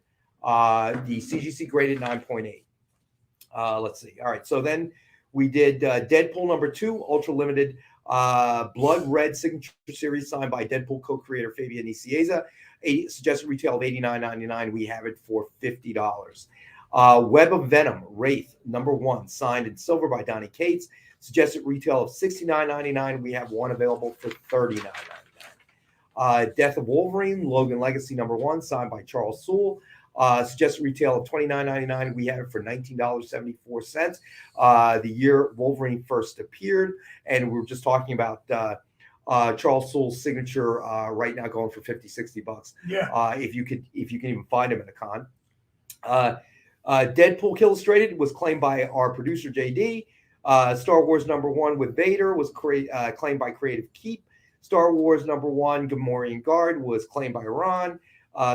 The CGC graded 9.8. Let's see. All right, so then we did Deadpool #2, Ultra Limited Blood Red Signature Series, signed by Deadpool co-creator Fabian Nicieza. Suggested retail of $89.99. We have it for $50. Web of Venom, Wraith, #1, signed in silver by Donny Cates. Suggested retail of $69.99. We have one available for $39.99. Death of Wolverine, Logan Legacy #1, signed by Charles Soule. Suggested retail of $29.99. We have it for $19.74. The year Wolverine first appeared, and we were just talking about Charles Soule's signature right now going for $50-$60. Yeah. If you can even find him at a con. Deadpool Illustrated was claimed by our producer JD. Star Wars #1 with Vader was claimed by Creative Keep. Star Wars #1 Gamorrean Guard was claimed by Ron.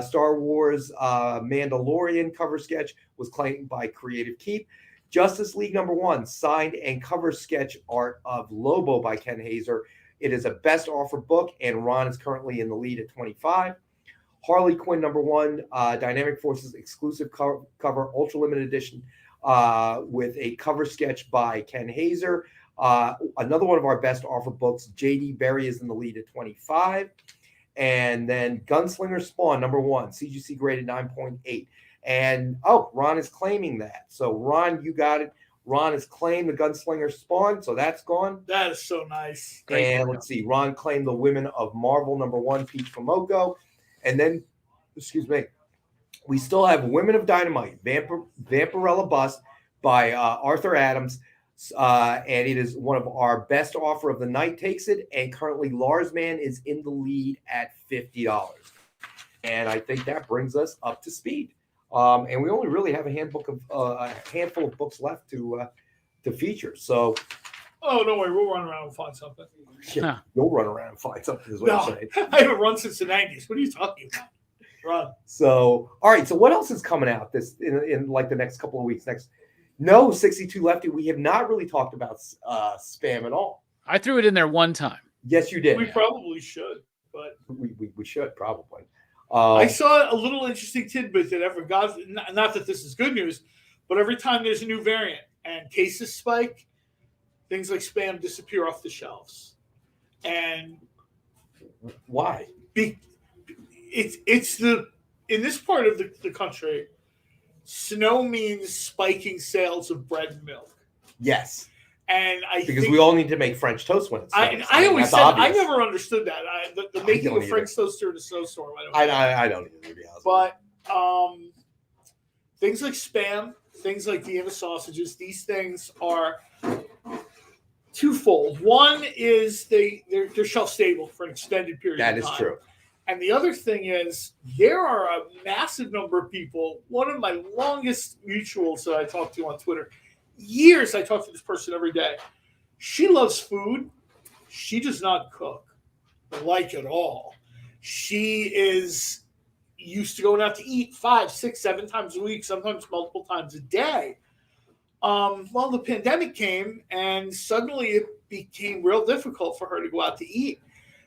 Star Wars Mandalorian cover sketch was claimed by Creative Keep. Justice League #1 signed and cover sketch art of Lobo by Ken Hazer. It is a best offer book, and Ron is currently in the lead at 25. Harley Quinn #1 Dynamic Forces exclusive cover Ultra Limited Edition with a cover sketch by Ken Hazer. Another one of our best offer books. JD Berry is in the lead at 25. And then Gunslinger Spawn #1, CGC graded 9.8. And Ron is claiming that. So Ron, you got it. Ron has claimed the Gunslinger Spawn, so that's gone. That is so nice. And let's see, Ron claimed the Women of Marvel #1, Peach Momoko. And then, excuse me, we still have Women of Dynamite, Vampirella Bust by Arthur Adams. And it is one of our best offer of the night, takes it. And currently Lars Man is in the lead at $50. And I think that brings us up to speed. And we only really have a handful of books left to feature. So, don't worry, we'll run around and find something. Yeah, you'll run around and find something. Is what I'm saying. I haven't run since the 90s. What are you talking about? Run. So, all right. So, what else is coming out this in like the next couple of weeks? No 62 Lefty. We have not really talked about spam at all. I threw it in there one time. Yes, you did. We probably should, but we should probably. I saw a little interesting tidbit that I forgot. Not that this is good news, but every time there's a new variant and cases spike, things like spam disappear off the shelves. And why? It's in this part of the country, snow means spiking sales of bread and milk. Yes. And because we all need to make French toast when it's I always said I never understood that. The making of French toaster in a snowstorm. I don't either, to be honest. But things like spam, things like Vienna sausages, these things are twofold. One is they're shelf stable for an extended period of time. That is true. And the other thing is there are a massive number of people. One of my longest mutuals that I talk to on Twitter, years I talk to this person every day. She loves food. She does not cook like at all. She is used to going out to eat 5, 6, 7 times a week, sometimes multiple times a day. Well, the pandemic came and suddenly it became real difficult for her to go out to eat.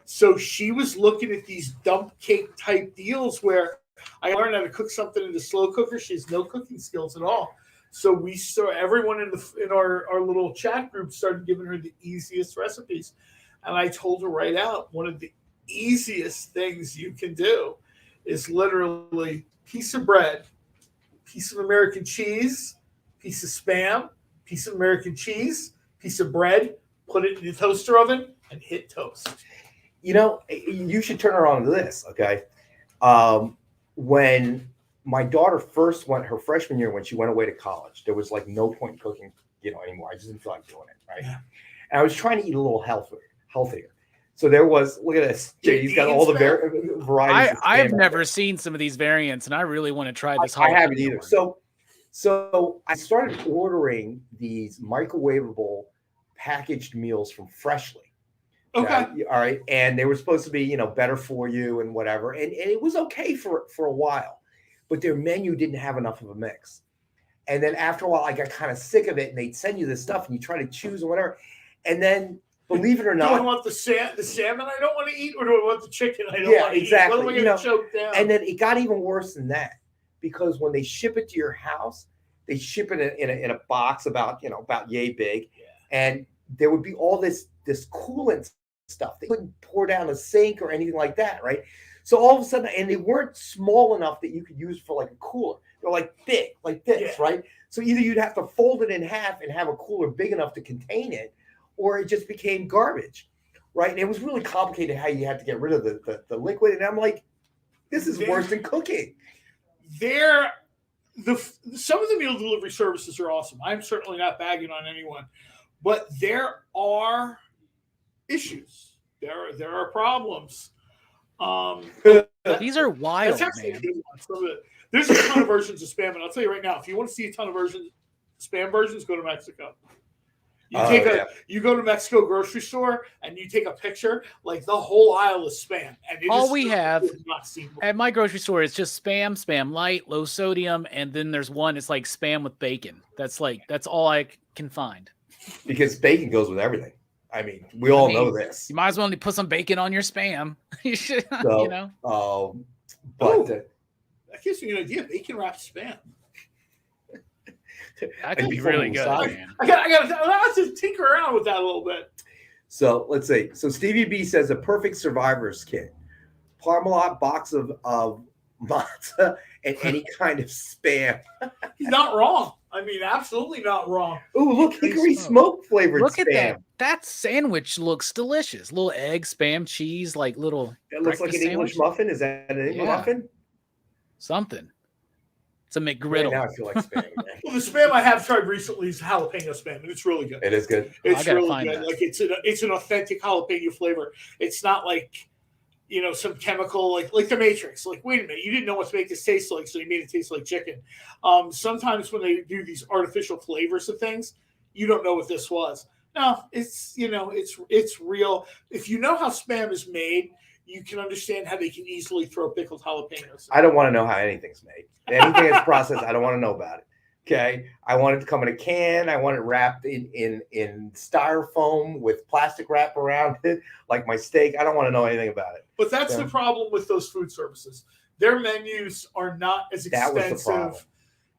So she was looking at these dump cake type deals where I learned how to cook something in the slow cooker. She has no cooking skills at all. So we saw everyone in our little chat group started giving her the easiest recipes. And I told her right out, one of the easiest things you can do is literally piece of bread, piece of American cheese, piece of Spam, piece of American cheese, piece of bread, put it in the toaster oven, and hit toast. You know, you should turn her on to this, okay? When my daughter first went her freshman year, when she went away to college, there was like no point in cooking, anymore. I just didn't feel like doing it, right? Yeah. And I was trying to eat a little healthier. So there was, look at this. JD's got all the varieties. I've never seen some of these variants, and I really want to try this. I haven't either. So I started ordering these microwavable packaged meals from Freshly. Okay. All right. And they were supposed to be, better for you and whatever. And it was okay for a while. but their menu didn't have enough of a mix. And then after a while, I got kind of sick of it, and they'd send you this stuff, and you try to choose or whatever. And then, believe it or not, do I want the salmon I don't want to eat, or do I want the chicken I don't want to exactly. eat? What am I going to choke down? And then it got even worse than that, because when they ship it to your house, they ship it in a box about yay big, and there would be all this coolant stuff they couldn't pour down a sink or anything like that, right? So all of a sudden, and they weren't small enough that you could use for like a cooler. They're like big, like this, right? So either you'd have to fold it in half and have a cooler big enough to contain it, or it just became garbage, right? And it was really complicated how you had to get rid of the liquid. And I'm like, this is worse than cooking. Some of the meal delivery services are awesome. I'm certainly not bagging on anyone, but there are issues. There are problems. These are wild, man. There's a ton of versions of Spam, and I'll tell you right now, if you want to see a ton of Spam versions, go to Mexico. You go to Mexico grocery store and you take a picture, like the whole aisle is Spam. And all we have at my grocery store is just Spam light, low sodium, and then there's one. It's like Spam with bacon. That's all I can find. Because bacon goes with everything. I mean, we all know this. You might as well put some bacon on your Spam. You should, But that gives me an idea. Bacon wrapped Spam. That could be really good, man. I got to tinker around with that a little bit. So let's see. So Stevie B says a perfect survivor's kit: Parmalat box of matzah and any kind of Spam. He's not wrong. I mean, absolutely not wrong. Ooh, look, hickory smoke flavored Look Spam. at that. That sandwich looks delicious. Little egg, Spam, cheese, like little. It looks like an English muffin. Is that an English muffin? Something. It's a McGriddle. Right now I feel like Spam. Well, the Spam I have tried recently is jalapeno Spam, and it's really good. It is good. It's really good. Like it's an authentic jalapeno flavor. It's not like some chemical like the Matrix. Like, wait a minute, you didn't know what to make this taste like, so you made it taste like chicken. Sometimes when they do these artificial flavors of things, you don't know what this was. No, it's real. If you know how Spam is made, you can understand how they can easily throw pickled jalapenos. I don't want to know how anything's made. Anything that's processed, I don't want to know about it. Okay, I want it to come in a can. I want it wrapped in styrofoam with plastic wrap around it, like my steak. I don't want to know anything about it. But that's the problem with those food services. Their menus are not as extensive. That was the problem.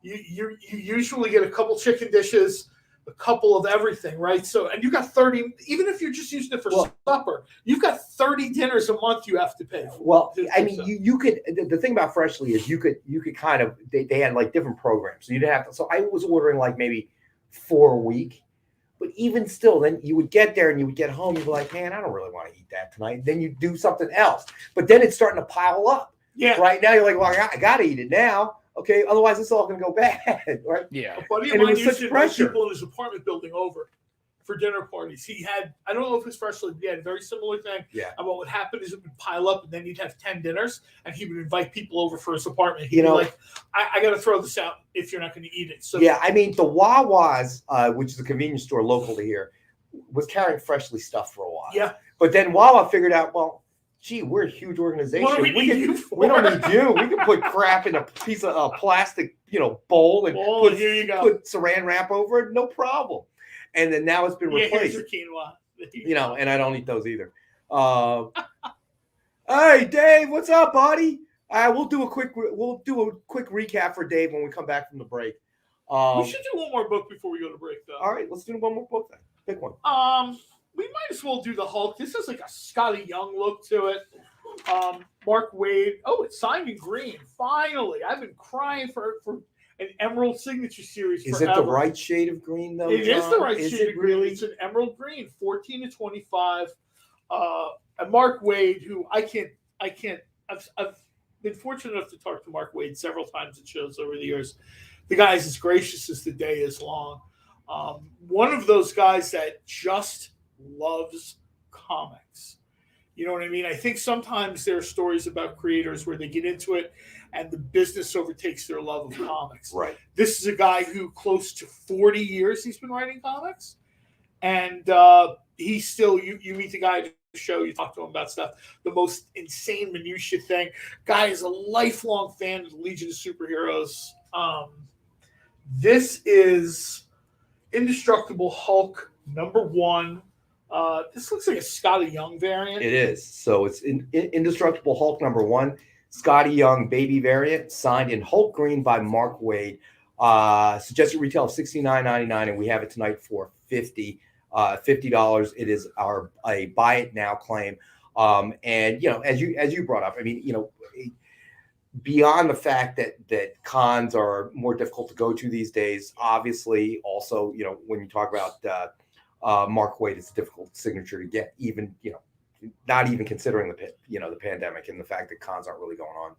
You usually get a couple chicken dishes, a couple of everything, right? So, and you got 30. Even if you're just using it for supper, you've got 30 dinners a month you have to pay for. Well, I mean, you could. The thing about Freshly is you could kind of. They had like different programs, so you didn't have to. So I was ordering like maybe 4 a week, but even still, then you would get there and you would get home. You'd be like, man, I don't really want to eat that tonight. Then you do something else, but then it's starting to pile up. Yeah. Right now, you're like, well, I got to eat it now. Okay, otherwise it's all going to go bad, right? Yeah. A buddy of And it mine was used such to pressure. invite people in his apartment building over for dinner parties. He had, I don't know if it's Freshly, he had a very similar thing. Yeah. And what would happen is it would pile up, and then he'd have 10 dinners, and he would invite people over for his apartment. He'd be like, I got to throw this out if you're not going to eat it. So yeah, I mean, the Wawa's, which is a convenience store local to here, was carrying Freshly stuff for a while. Yeah. But then Wawa figured out, well, gee, we're a huge organization. What do we need you for? We don't need you. We can put crap in a piece of plastic, bowl and here you go. Put saran wrap over it, no problem. And then now it's been replaced. Here's your quinoa. And I don't eat those either. Hey, Dave, what's up, buddy? We'll do a quick recap for Dave when we come back from the break. We should do one more book before we go to break, though. All right, let's do one more book then. Pick one. We might as well do the Hulk. This is like a Scotty Young look to it. Mark Waid. Oh, it's signed in green. Finally, I've been crying for an Emerald Signature Series. Is forever. it the right shade of green though? It is the right is shade of green. really? It's an Emerald Green, 14-25. And Mark Waid, who I've been fortunate enough to talk to Mark Waid several times at shows over the years. The guy is as gracious as the day is long. One of those guys that just loves comics. You know what I mean? I think sometimes there are stories about creators where they get into it and the business overtakes their love of comics. Right. This is a guy who close to 40 years he's been writing comics. And he's still, you meet the guy at show, you talk to him about stuff, the most insane minutiae thing. Guy is a lifelong fan of the Legion of Superheroes. This is Indestructible Hulk #1. This looks like a Scotty Young variant. It is. So it's Indestructible Hulk #1, Scotty Young baby variant, signed in Hulk green by Mark Waid. Suggested retail of $69.99, and we have it tonight for $50. It is a buy it now claim. And as you brought up, I mean, beyond the fact that cons are more difficult to go to these days, obviously also, when you talk about Mark Waid, it's a difficult signature to get, even, not even considering the pandemic and the fact that cons aren't really going on.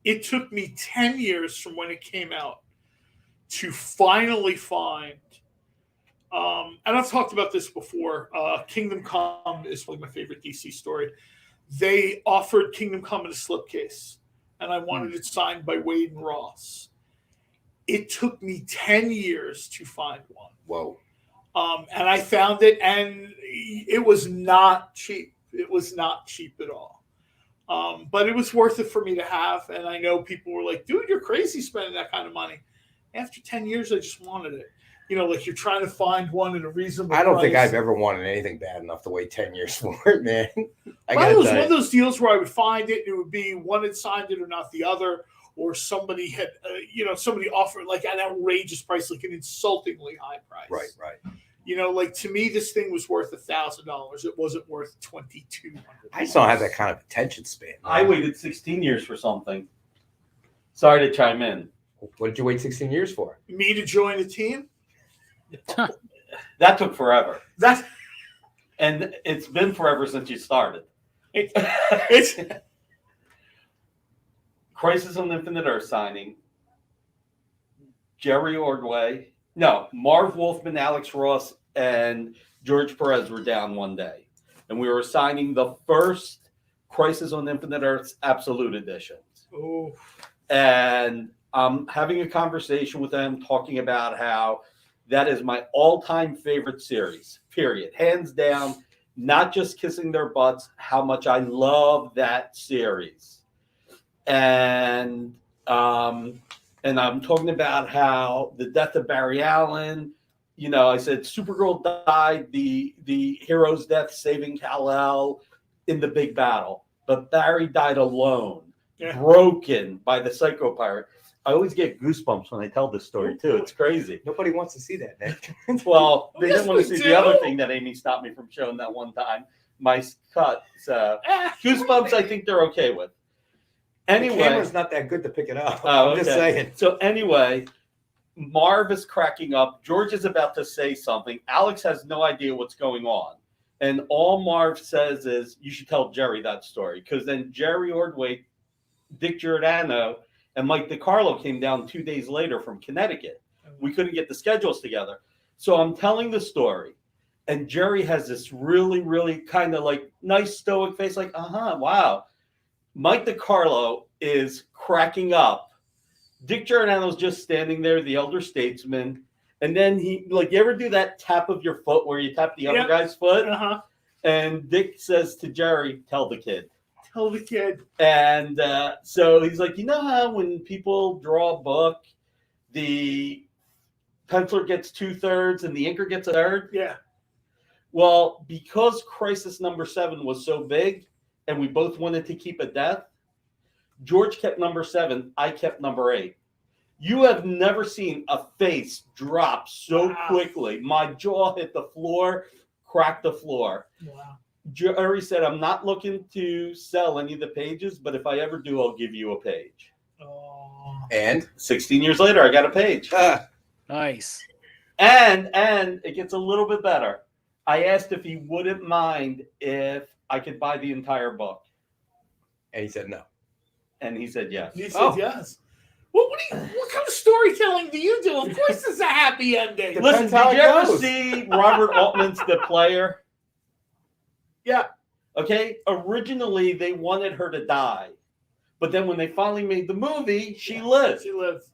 It took me 10 years from when it came out to finally find, and I've talked about this before, Kingdom Come is probably my favorite DC story. They offered Kingdom Come in a slipcase, and I wanted it signed by Wade and Ross. It took me 10 years to find one. Whoa. And I found it, and it was not cheap. It was not cheap at all. But it was worth it for me to have. And I know people were like, dude, you're crazy spending that kind of money. After 10 years, I just wanted it. Like you're trying to find one at a reasonable I don't price. think I've ever wanted anything bad enough to wait 10 years for it, man. It was one of those deals where I would find it, and it would be one had signed it or not the other, or somebody had, somebody offered like an outrageous price, like an insultingly high price. Right. Like to me, this thing was worth $1,000. It wasn't worth $2,200. I just don't have that kind of attention span. Man. I waited 16 years for something. Sorry to chime in. What did you wait 16 years for? Me to join a team? That took forever. And it's been forever since you started. It's Crisis on Infinite Earth signing. Marv Wolfman, Alex Ross, and George Perez were down one day. And we were signing the first Crisis on Infinite Earth's Absolute editions. Oh. And I'm having a conversation with them talking about how that is my all-time favorite series, period. Hands down, not just kissing their butts, how much I love that series. And I'm talking about how the death of Barry Allen, I said Supergirl died, the hero's death saving Kal-El in the big battle. But Barry died alone, broken by the Psycho Pirate. I always get goosebumps when I tell this story, too. It's crazy. Nobody wants to see that, Nick. Well, they didn't want to see do. the other thing that Amy stopped me from showing that one time. My cut. Goosebumps, I think they're okay with. Anyway. The camera's not that good to pick it up. I'm just saying. So anyway, Marv is cracking up. George is about to say something. Alex has no idea what's going on. And all Marv says is, you should tell Jerry that story. Because then Jerry Ordway, Dick Giordano, and Mike DiCarlo came down 2 days later from Connecticut. We couldn't get the schedules together. So I'm telling the story. And Jerry has this really, really kind of like nice stoic face, like, wow. Mike DiCarlo is cracking up. Dick Giordano's just standing there, the elder statesman. And then he, you ever do that tap of your foot where you tap the other guy's foot? Uh-huh. And Dick says to Jerry, tell the kid. Tell the kid. And so he's like, how when people draw a book, the penciler gets 2/3 and the inker gets 1/3? Yeah. Well, because Crisis #7 was so big and we both wanted to keep a death, George kept #7, I kept #8. You have never seen a face drop so quickly. My jaw hit the floor, cracked the floor. Wow. Jerry said, I'm not looking to sell any of the pages, but if I ever do, I'll give you a page. Oh. And 16 years later, I got a page. Nice. And it gets a little bit better. I asked if he wouldn't mind if I could buy the entire book. And he said no. And he said yes. He said yes. Well, what kind of storytelling do you do? Of course it's a happy ending. Listen, did you ever see Robert Altman's The Player? Yeah. Okay. Originally, they wanted her to die. But then when they finally made the movie, she lived. She lives.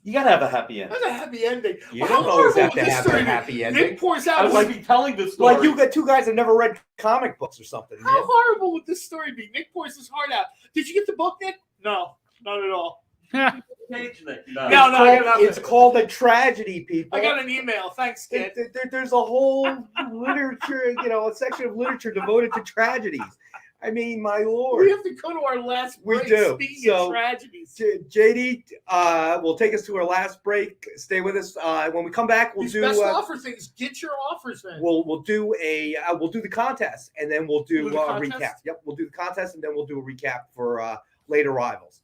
You gotta have a happy ending. That's a happy ending. You How don't always have horrible to this have a story- happy ending. Nick pours out. I would be telling the story. Like you got two guys that never read comic books or something. How horrible would this story be? Nick pours his heart out. Did you get the book, Nick? No, not at all. Page, Nick. No. No, no, I got nothing. It's called a tragedy, people. I got an email. Thanks, kid. There's a whole literature, a section of literature devoted to tragedies. I mean, my lord. We have to go to our last break. We do. Speaking of So, tragedies. JD will take us to our last break. Stay with us. When we come back, we'll These do best offer things. Get your offers in. we'll do the contest, and then we'll do the a contest? recap. Yep, we'll do the contest, and then we'll do a recap for late arrivals.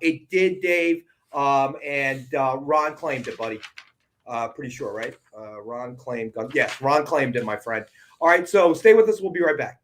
It did, Dave, and Ron claimed it, buddy. Pretty sure, right? Ron claimed. Yes, Ron claimed it, my friend. All right, so stay with us. We'll be right back.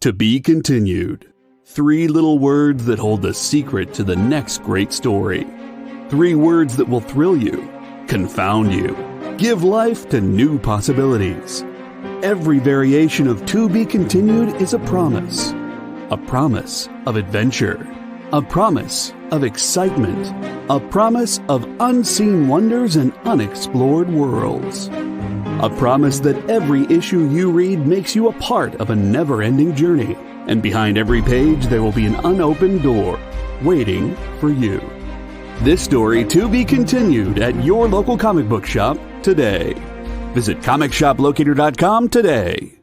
To be continued. 3 little words that hold the secret to the next great story. 3 words that will thrill you, confound you, give life to new possibilities. Every variation of To Be Continued is a promise of adventure, a promise of excitement, a promise of unseen wonders and unexplored worlds. A promise that every issue you read makes you a part of a never-ending journey. And behind every page, there will be an unopened door waiting for you. This story to be continued at your local comic book shop today. Visit comicshoplocator.com today.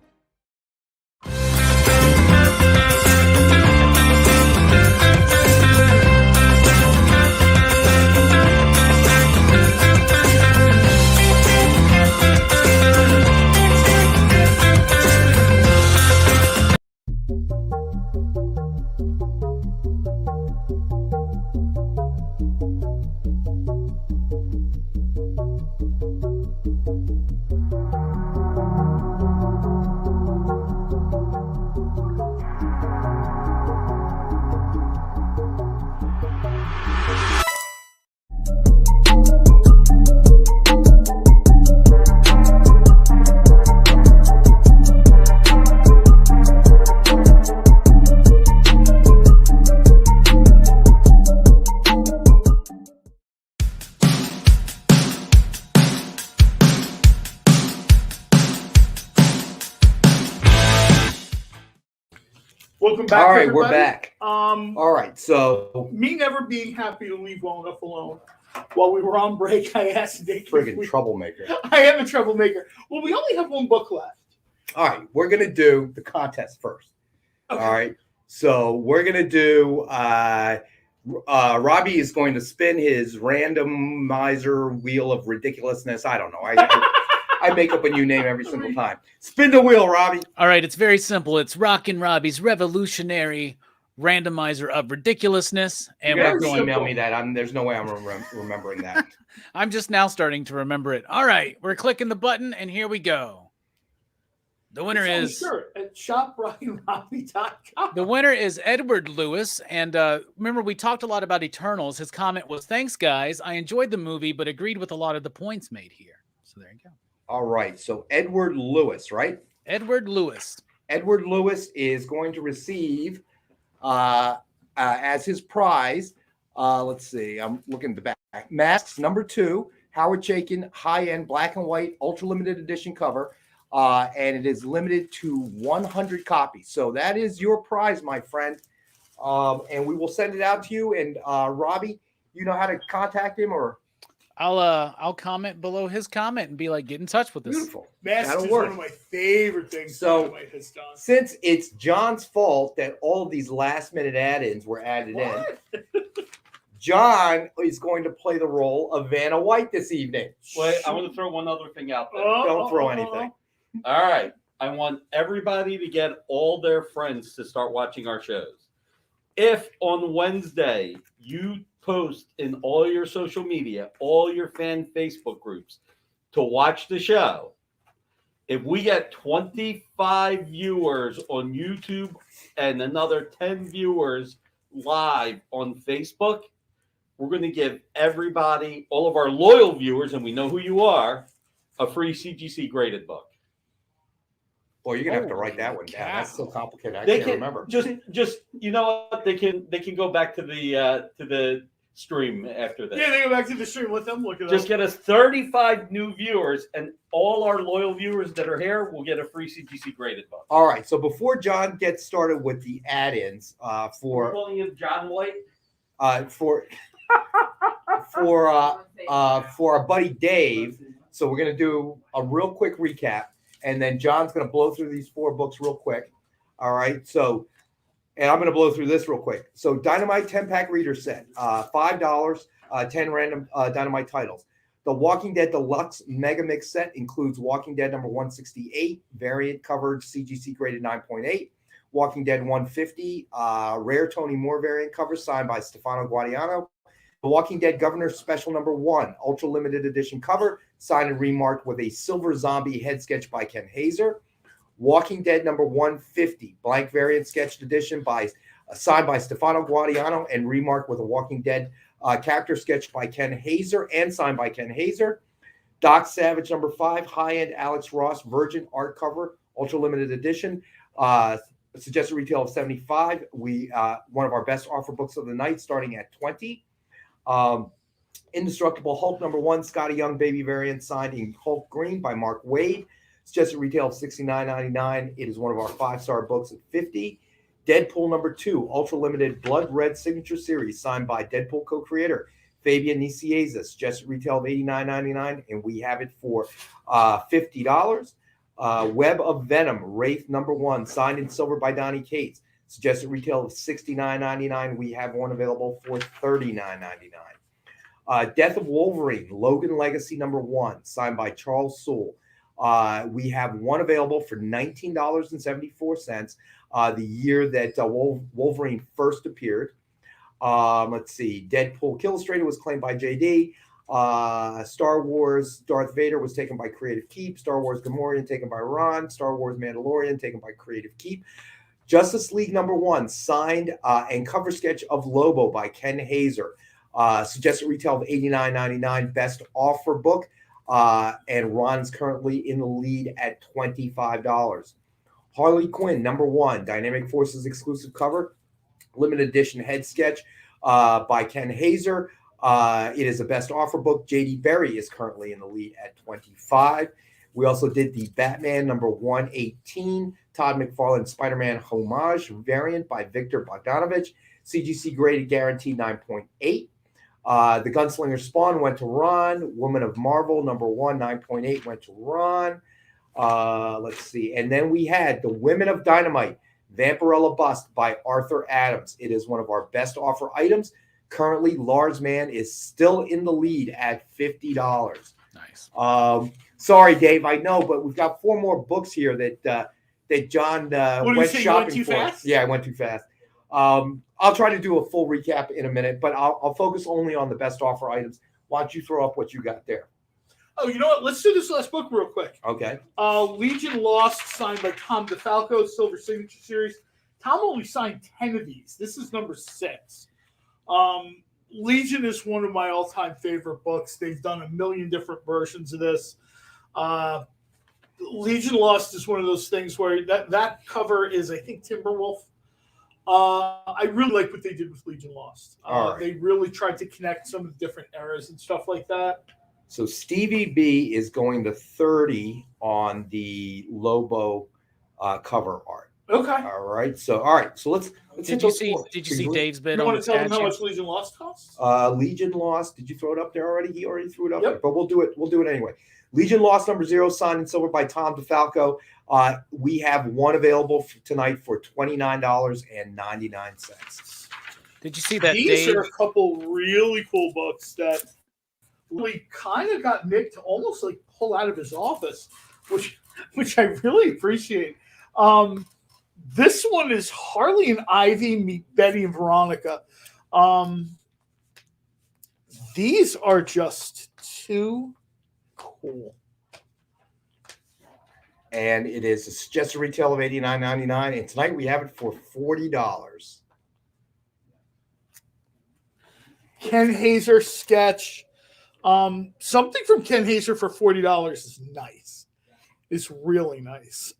Welcome back. All right, everybody. we're back. All right, so Me never being happy to leave well enough alone. While we were on break, I asked Nick. friggin' troublemaker. I am a troublemaker. Well, we only have one book left. All right, we're gonna do the contest first. Okay. All right, so we're gonna do. Robbie is going to spin his randomizer wheel of ridiculousness. I don't know. I make up a new name every single time. Spin the wheel, Robbie. All right, it's very simple. It's Rockin' Robbie's revolutionary randomizer of ridiculousness, and You're we're gonna going. email me that. There's no way I'm remembering that. I'm just now starting to remember it. All right, we're clicking the button, and here we go. The winner It's is on the shirt at shoprockinrobbie.com. the winner is Edward Lewis, and remember we talked a lot about Eternals. His comment was, "Thanks, guys. I enjoyed the movie, but agreed with a lot of the points made here." So there you go. All right, so Edward Lewis, right? Edward Lewis. Edward Lewis is going to receive as his prize. Let's see. I'm looking at the back. Masks number 2, Howard Chaykin, high-end black and white, ultra limited edition cover. And it is limited to 100 copies. So that is your prize, my friend. And we will send it out to you. And Robbie, you know how to contact him, or I'll comment below his comment and be like, get in touch with us. beautiful. Masks That'll is work. one of my favorite things So, Dynamite has done. Since it's John's fault that all of these last-minute add-ins were added in, John is going to play the role of Vanna White this evening. Wait, I want to throw one other thing out there. Don't throw anything. All right. I want everybody to get all their friends to start watching our shows. If on Wednesday you post in all your social media, all your fan Facebook groups to watch the show, if we get 25 viewers on YouTube and another 10 viewers live on Facebook, we're going to give everybody, all of our loyal viewers, and we know who you are, a free CGC graded book. Well, you're gonna have to write that one down. That's so complicated. I They can't can remember. just you know what, they can go back to the stream after this. Yeah, they go back to the stream. Let them look at Just get us 35 new viewers, and all our loyal viewers that are here will get a free CGC graded book. All right. So before John gets started with the add-ins We're calling him John White. for our buddy Dave, so we're gonna do a real quick recap, and then John's gonna blow through these 4 books real quick. All right. So, and I'm gonna blow through this real quick. So Dynamite 10-pack reader set, $5, 10 random Dynamite titles. The Walking Dead Deluxe Megamix set includes Walking Dead number 168, variant covered CGC graded 9.8. Walking Dead 150, rare Tony Moore variant cover signed by Stefano Guadiano. The Walking Dead Governor Special number 1, ultra limited edition cover, signed and remarked with a silver zombie head sketch by Ken Hazer. Walking Dead number 150, blank variant sketched edition signed by Stefano Guadiano and remarked with a Walking Dead character sketch by Ken Hazer and signed by Ken Hazer. Doc Savage number 5, high-end Alex Ross Virgin art cover, ultra limited edition. Suggested retail of $75. One of our best offer books of the night, starting at $20. Indestructible Hulk number 1, Scotty Young baby variant signed in Hulk green by Mark Waid. Suggested retail of $69.99. It is one of our 5-star books at $50. Deadpool number 2, ultra limited blood red signature series signed by Deadpool co-creator Fabian Nicieza. Suggested retail of $89.99, and we have it for $50. Web of Venom, Wraith number 1, signed in silver by Donnie Cates. Suggested retail of $69.99. We have one available for $39.99. Death of Wolverine, Logan Legacy number 1, signed by Charles Soule. We have one available for $19.74. The year that Wolverine first appeared. Let's see. Deadpool Illustrated was claimed by JD. Star Wars Darth Vader was taken by Creative Keep. Star Wars Gamorrean taken by Ron. Star Wars Mandalorian taken by Creative Keep. Justice League number 1, signed and cover sketch of Lobo by Ken Hazer. Suggested retail of $89.99. Best offer book. And Ron's currently in the lead at $25. Harley Quinn number 1, Dynamic Forces exclusive cover. Limited edition head sketch by Ken Hazer. It is a best offer book. JD Berry is currently in the lead at $25. We also did the Batman number 118, Todd McFarlane Spider-Man Homage variant by Victor Bogdanovich. CGC graded guaranteed 9.8. The Gunslinger Spawn went to Ron. Woman of Marvel number 1, 9.8 went to Ron. Let's see. And then we had the Women of Dynamite Vampirella Bust by Arthur Adams. It is one of our best offer items. Currently, Lars Mann is still in the lead at $50. Nice. Sorry, Dave, I know, but we've got 4 more books here that John went shopping for. Fast? Yeah, I went too fast. I'll try to do a full recap in a minute, but I'll focus only on the best offer items. Why don't you throw up what you got there? Oh, you know what? Let's do this last book real quick. Okay. Legion Lost, signed by Tom DeFalco, Silver Signature Series. Tom only signed 10 of these. This is number 6. Legion is one of my all-time favorite books. They've done a million different versions of this. Legion Lost is one of those things where that cover is, I think, Timberwolf. I really like what they did with Legion Lost. Right. They really tried to connect some of the different eras and stuff like that. So Stevie B is going to 30 on the Lobo cover art. Okay. All right. So let's Did you see Dave's bid You on want the to tell them statue? how much Legion Lost costs? Legion Lost. Did you throw it up there already? He already threw it up Yep. there, but we'll do it. We'll do it anyway. Legion Lost #0, signed in silver by Tom DeFalco. We have one available tonight for $29.99. Did you see that? These Dave? are a couple really cool books that really kind of got Nick to almost like pull out of his office, which I really appreciate. This one is Harley and Ivy meet Betty and Veronica. These are just too cool. And it is just a retail of $89.99. And tonight we have it for $40. Ken Hazer sketch. Something from Ken Hazer for $40 is nice. It's really nice.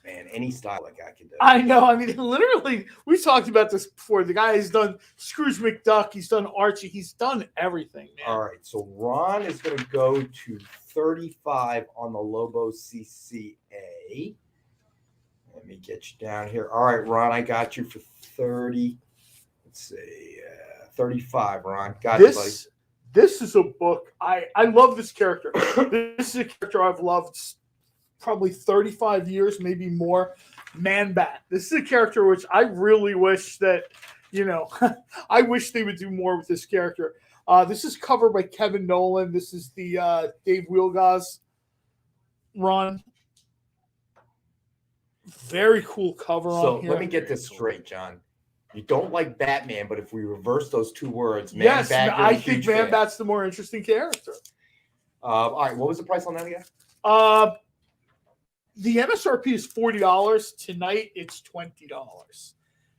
Man, any style like I can do. I know. I mean, literally, we talked about this before. The guy has done Scrooge McDuck. He's done Archie. He's done everything, man. All right. So Ron is going to go to 35 on the Lobo CCA. Let me get you down here. All right, Ron, I got you for 30. Let's see. 35, Ron. Got you, buddy. This is a book. I love this character. This is a character I've loved probably 35 years, maybe more. Man Bat. This is a character which I really wish that, I wish they would do more with this character. This is covered by Kevin Nolan. This is the Dave Wielgaz run. Very cool cover on here. So let me get this straight, John. You don't like Batman, but if we reverse those two words, yes, Bat, I think Man Bat's the more interesting character. All right, what was the price on that again? The MSRP is $40. Tonight it's $20.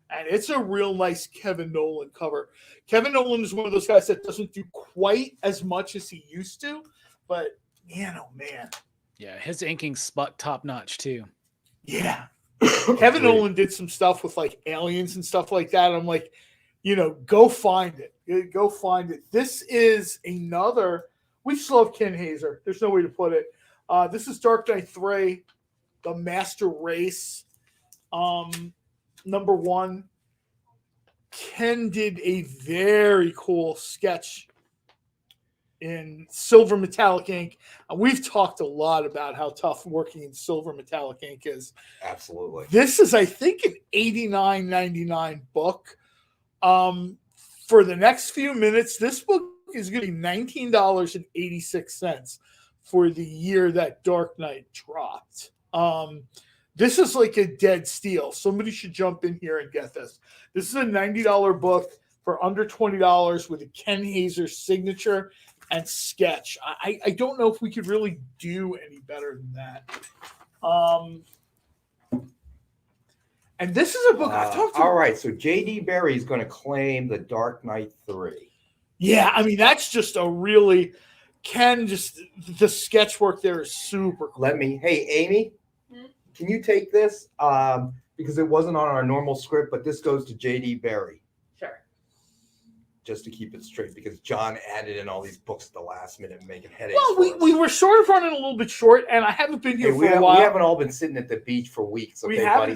And it's a real nice Kevin Nolan cover. Kevin Nolan is one of those guys that doesn't do quite as much as he used to, but man, oh man. Yeah, his inking's spot top notch too. Yeah. Kevin Nolan did some stuff with like aliens and stuff like that. I'm like, go find it. Go find it. This is another. We just love Ken Hazer. There's no way to put it. This is Dark Knight 3, The Master Race. Number 1. Ken did a very cool sketch in silver metallic ink. We've talked a lot about how tough working in silver metallic ink is. Absolutely. This is, I think, an $89.99 book. For the next few minutes, this book is going to be $19.86 for the year that Dark Knight dropped. This is like a dead steal. Somebody should jump in here and get this. This is a $90 book for under $20 with a Ken Hazer signature and sketch. I don't know if we could really do any better than that. And this is a book I've talked to. All right, so J.D. Berry is going to claim The Dark Knight 3. Yeah, I mean, that's just a really, the sketch work there is super cool. Hey, Amy, can you take this? Because it wasn't on our normal script, but this goes to J.D. Berry. Sure. Just to keep it straight, because John added in all these books at the last minute and making headaches. Well, we were sort of running a little bit short, and I haven't been here for a while. We haven't all been sitting at the beach for weeks. Okay, buddy?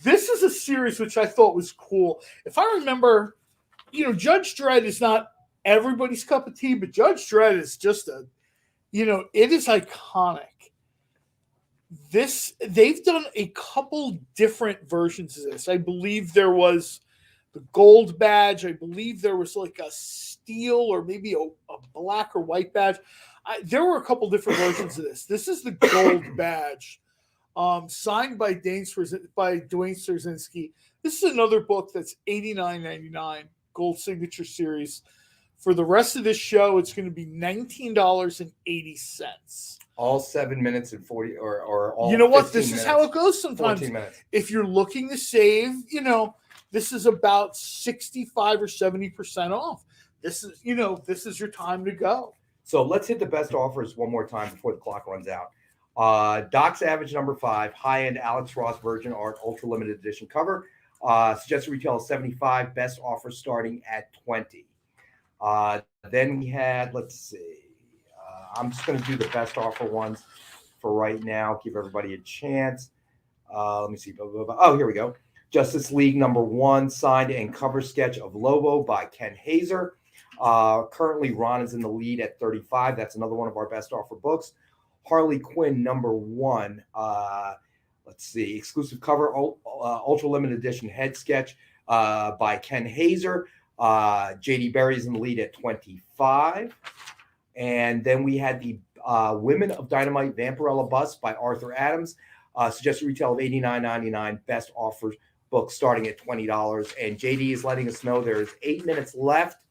This is a series which I thought was cool. If I remember, Judge Dredd is not everybody's cup of tea, but Judge Dredd is just it is iconic. They've done a couple different versions of this. I believe there was the gold badge. I believe there was like a steel or maybe a black or white badge. There were a couple different versions of this. This is the gold badge. Signed by Dwayne Straczynski. This is another book that's $89.99, gold signature series. For the rest of this show, it's going to be $19.80. All 7 minutes and 40 or all. You know what? 15 This minutes, is how it goes sometimes. 14 minutes. If you're looking to save, this is about 65 or 70% off. This is your time to go. So let's hit the best offers one more time before the clock runs out. Doc Savage number 5, high-end Alex Ross Virgin Art Ultra Limited Edition cover. Suggested retail is $75. Best offer starting at $20. Then we had, let's see. I'm just going to do the best offer ones for right now. Give everybody a chance. Let me see. Oh, here we go. Justice League number 1, signed and cover sketch of Lobo by Ken Hazer. Currently, Ron is in the lead at $35. That's another one of our best offer books. Harley Quinn number 1. Let's see. Exclusive cover, ultra limited edition head sketch by Ken Hazer. JD Berry's in the lead at $25. And then we had the Women of Dynamite Vampirella Bust by Arthur Adams. Suggested retail of $89.99. Best offers book starting at $20. And JD is letting us know there's 8 minutes left.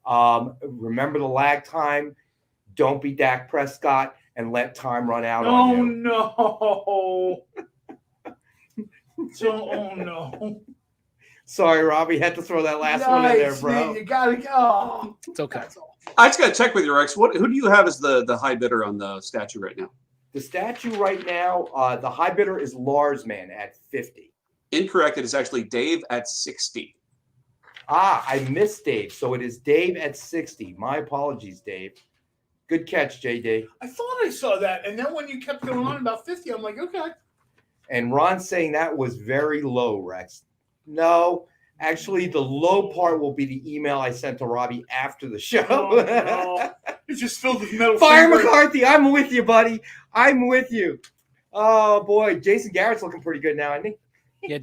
Remember the lag time. Don't be Dak Prescott and let time run out on you. No. Oh no. Sorry, Robbie. Had to throw that last one in there, bro. Man, you gotta go. It's okay. I just got to check with you, Rex. Who do you have as the high bidder on the statue right now? The statue right now, the high bidder is Lars Man at 50. Incorrect. It is actually Dave at 60. I missed Dave. So it is Dave at 60. My apologies, Dave. Good catch, JD. I thought I saw that. And then when you kept going on about 50, I'm like, okay. And Ron saying that was very low, Rex. No, actually, the low part will be the email I sent to Robbie after the show. Oh, no. It's just filled with metal. Fire finger. McCarthy, I'm with you, buddy. I'm with you. Oh, boy. Jason Garrett's looking pretty good now, isn't he? Yeah,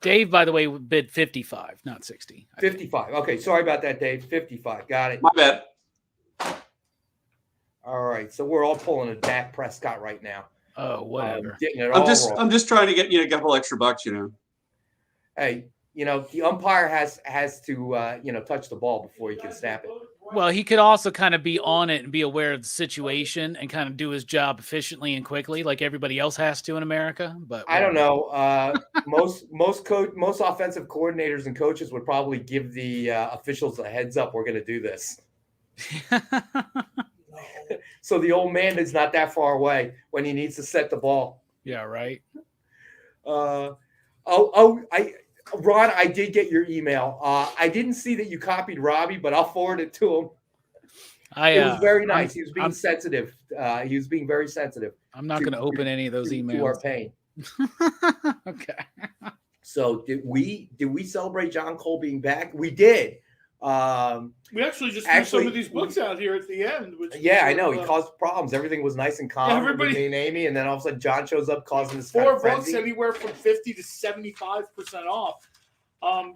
Dave, by the way, bid 55, not 60. 55. Okay, sorry about that, Dave. 55. Got it. My bad. All right, so we're all pulling a Dak Prescott right now. Oh, whatever. Getting it I'm all just wrong. I'm just trying to get a couple extra bucks, Hey, the umpire has to touch the ball before he can snap it. Well, he could also kind of be on it and be aware of the situation and kind of do his job efficiently and quickly, like everybody else has to in America. But I don't know. Most offensive coordinators and coaches would probably give the officials a heads up. We're going to do this. So the old man is not that far away when he needs to set the ball. Yeah, right. Ron, I did get your email. I didn't see that you copied Robbie, but I'll forward it to him. It was very nice. He was being sensitive. He was being very sensitive. I'm not going to open any of those emails. To our pain. Okay. So did we celebrate John Cole being back? We did. We actually just threw some of these books out here at the end. I know. He caused problems. Everything was nice and calm. Everybody, me and Amy, and then all of a sudden John shows up causing this 4 books anywhere from 50 to 75% off. I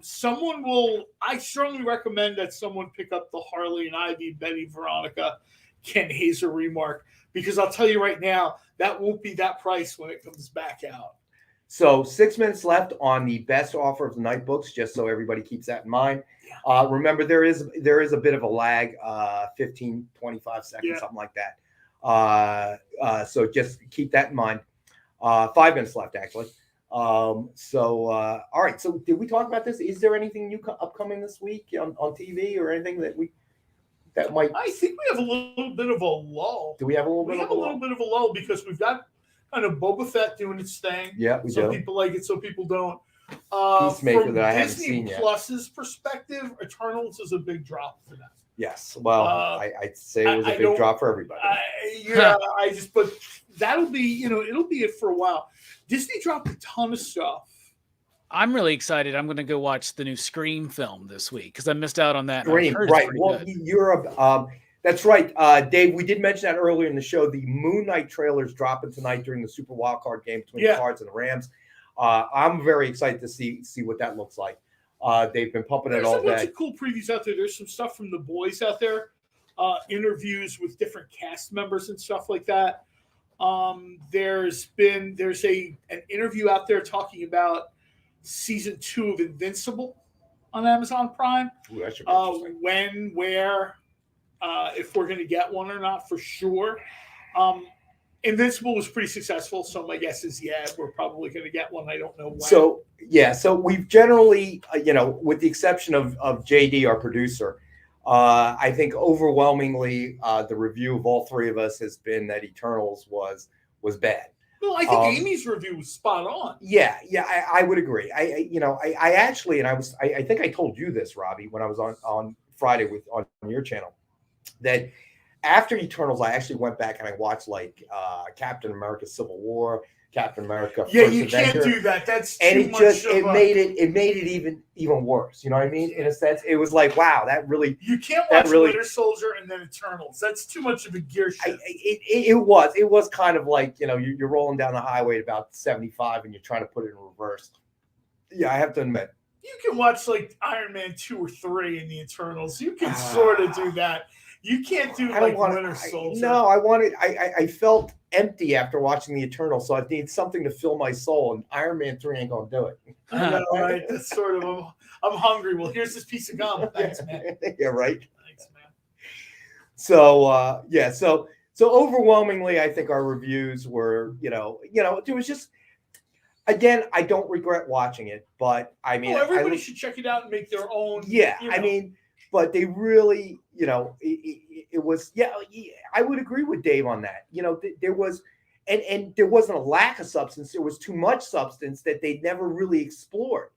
strongly recommend that someone pick up the Harley and Ivy, Betty, Veronica, Ken Hazer remark, because I'll tell you right now, that won't be that price when it comes back out. So 6 minutes left on the best offer of the night books, just so everybody keeps that in mind. Remember, there is a bit of a lag, 15, 25 seconds, something like that. So just keep that in mind. 5 minutes left, actually. All right. So did we talk about this? Is there anything new upcoming this week on TV or anything that might? I think we have a little bit of a lull. Do we have a little bit of a lull? We have a little bit of a lull because we've got kind of Boba Fett doing its thing. Yeah, we do. Some people like it, some people don't. Peacemaker from that I haven't Disney seen yet. Plus's perspective, Eternals is a big drop for them. Yes. Well, I'd say it was a big drop for everybody. But that'll be, it'll be it for a while. Disney dropped a ton of stuff. I'm really excited. I'm going to go watch the new Scream film this week because I missed out on that. Scream, right? Well, that's right, Dave. We did mention that earlier in the show. The Moon Knight trailer is dropping tonight during the Super Wildcard game between the Cards and the Rams. I'm very excited to see what that looks like. They've been pumping it all day. There's a bunch of cool previews out there. There's some stuff from The Boys out there, interviews with different cast members and stuff like that. There's an interview out there talking about season 2 of Invincible on Amazon Prime. Ooh, that should be interesting. When, where, if we're going to get one or not for sure. Invincible was pretty successful, so my guess is we're probably going to get one. I don't know when. So we've generally, with the exception of JD, our producer, I think overwhelmingly the review of all three of us has been that Eternals was bad. Well, I think Amy's review was spot on. Yeah, I would agree. I actually, and I think I told you this, Robbie, when I was on Friday on your channel, that after Eternals, I actually went back and I watched like Captain America: Civil War, Captain America. Yeah, First you Avenger, can't do that. That's and too it much just of made it even worse. You know what I mean? In a sense, it was like, wow, that really. You can't watch Winter Soldier and then Eternals. That's too much of a gear shift. It was kind of like, you know, you're rolling down the highway at about 75 and you're trying to put it in reverse. Yeah, I have to admit. You can watch like Iron Man 2 or 3 in the Eternals. You can sort of do that. You can't do like Winter Soldier. No, I felt empty after watching the Eternals, so I need something to fill my soul, and Iron Man 3 ain't gonna do it. I know, right? That's sort of, I'm hungry. Well, here's this piece of gum. Thanks, man. Yeah, right. Thanks, man. So so overwhelmingly, I think our reviews were, you know, it was just, again, I don't regret watching it, but I mean, everybody should check it out and make their own. Yeah, I mean, but they really, you know, it was, I would agree with Dave on that. You know, there was, and there wasn't a lack of substance. There was too much substance that they never really explored.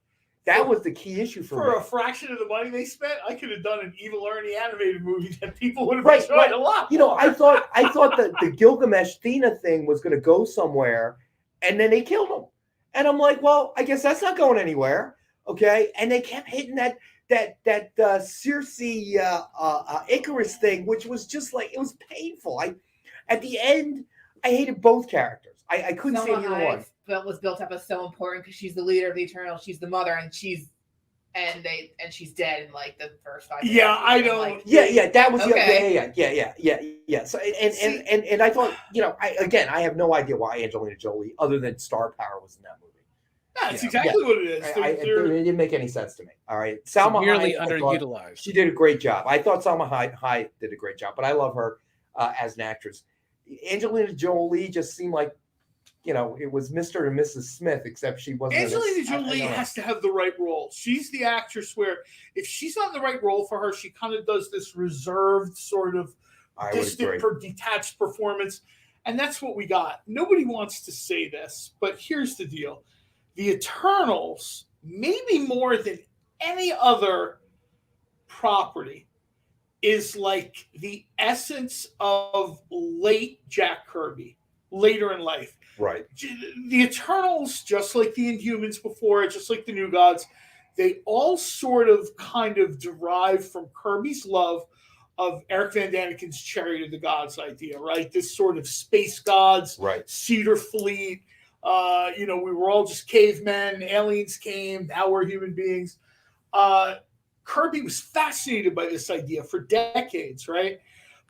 That was the key issue for me. For a fraction of the money they spent, I could have done an Evil Ernie animated movie that people would have enjoyed a lot. You know, I thought that the Gilgamesh Thena thing was going to go somewhere, and then they killed him. And I'm like, well, I guess that's not going anywhere. Okay. And they kept hitting that Circe Icarus thing, which was just like, it was painful. At the end, I hated both characters. I couldn't see either one. Was built up as so important because she's the leader of the Eternal. She's the mother, and she's dead in like the first 5 minutes. Yeah, I know. Like, that was okay. Yeah. So and I thought, you know, I have no idea why Angelina Jolie, other than star power, was in that movie. That's exactly what it is. It didn't make any sense to me. All right, Salma Severely Hayek, underutilized. She did a great job. I thought Salma Hayek did a great job, but I love her as an actress. Angelina Jolie just seemed like, you know, it was Mr. and Mrs. Smith, except she wasn't. Angelina Jolie has to have the right role. She's the actress where if she's not in the right role for her, she kind of does this reserved sort of distant, detached performance. And that's what we got. Nobody wants to say this, but here's the deal. The Eternals, maybe more than any other property, is like the essence of late Jack Kirby, later in life. Right. The Eternals, just like the Inhumans before it, just like the New Gods, they all sort of kind of derive from Kirby's love of Eric Van Daniken's Chariot of the Gods idea, right? This sort of space gods, Cedar Fleet. You know, we were all just cavemen, aliens came, now we're human beings. Kirby was fascinated by this idea for decades, right?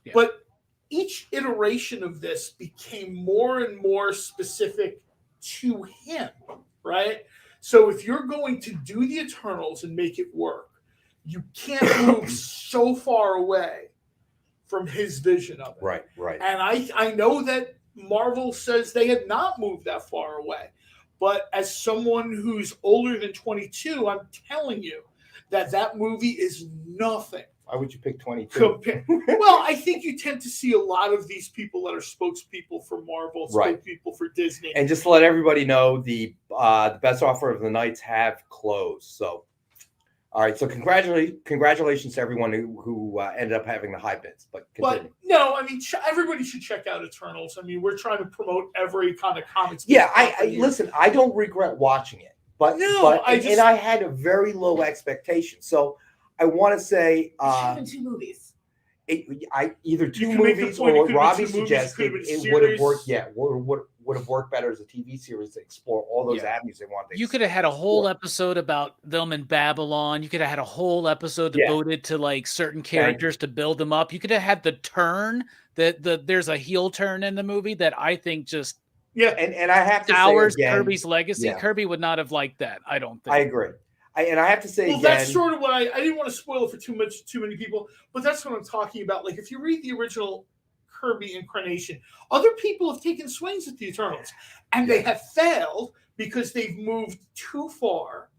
Yeah. But each iteration of this became more and more specific to him, right? So if you're going to do the Eternals and make it work, you can't move so far away from his vision of it. Right. And I know that Marvel says they had not moved that far away. But as someone who's older than 22, I'm telling you that movie is nothing. Why would you pick 22? Well, I think you tend to see a lot of these people that are spokespeople for Marvel, spokespeople for Disney. And just to let everybody know, the best offer of the nights have closed. So, all right. So congratulations to everyone who ended up having the high bids. But no, I mean, everybody should check out Eternals. I mean, we're trying to promote every kind of comics. Yeah, listen. I don't regret watching it, but I had a very low expectation. So I want to say, two movies. Either two movies or what Robbie suggested, it would have worked. Yeah, would have worked better as a TV series to explore all those avenues they wanted. You could have had a whole episode about them in Babylon. You could have had a whole episode devoted to like certain characters to build them up. You could have had the turn that there's a heel turn in the movie that I think just and I have to say again, Kirby's legacy. Yeah. Kirby would not have liked that. I don't think. I agree. And I have to say, that's sort of what I didn't want to spoil it for too many people, but that's what I'm talking about. Like, if you read the original Kirby incarnation, other people have taken swings at the Eternals, and they have failed because they've moved too far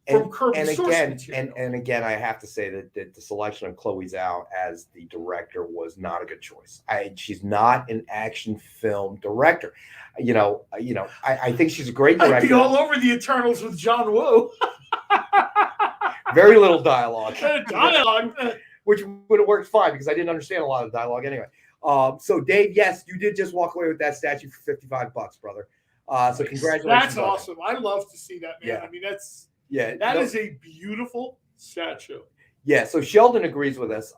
from Kirby's source again, material. and again, I have to say that the selection of Chloe Zhao as the director was not a good choice. She's not an action film director. I think she's a great director. I'd be all over the Eternals with John Woo. Very little dialogue. Dialogue. Which would have worked fine because I didn't understand a lot of the dialogue anyway. So Dave, yes, you did just walk away with that statue for $55, brother. So congratulations. That's awesome. I love to see that, man. Yeah. I mean, that that is a beautiful statue. Yeah. So Sheldon agrees with us.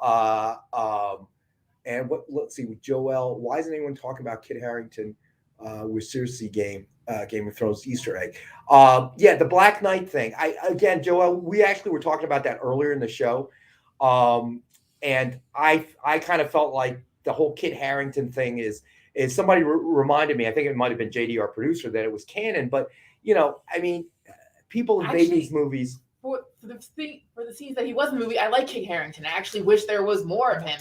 And let's see with Joel. Why isn't anyone talking about Kit Harington with Cersei Game of Thrones Easter egg? The Black Knight thing. Joel, we actually were talking about that earlier in the show. And I kind of felt like the whole Kit Harington thing is somebody reminded me, I think it might have been JD, our producer, that it was canon. But, people have made these movies. For the scenes that he was in the movie, I like Kit Harington. I actually wish there was more of him.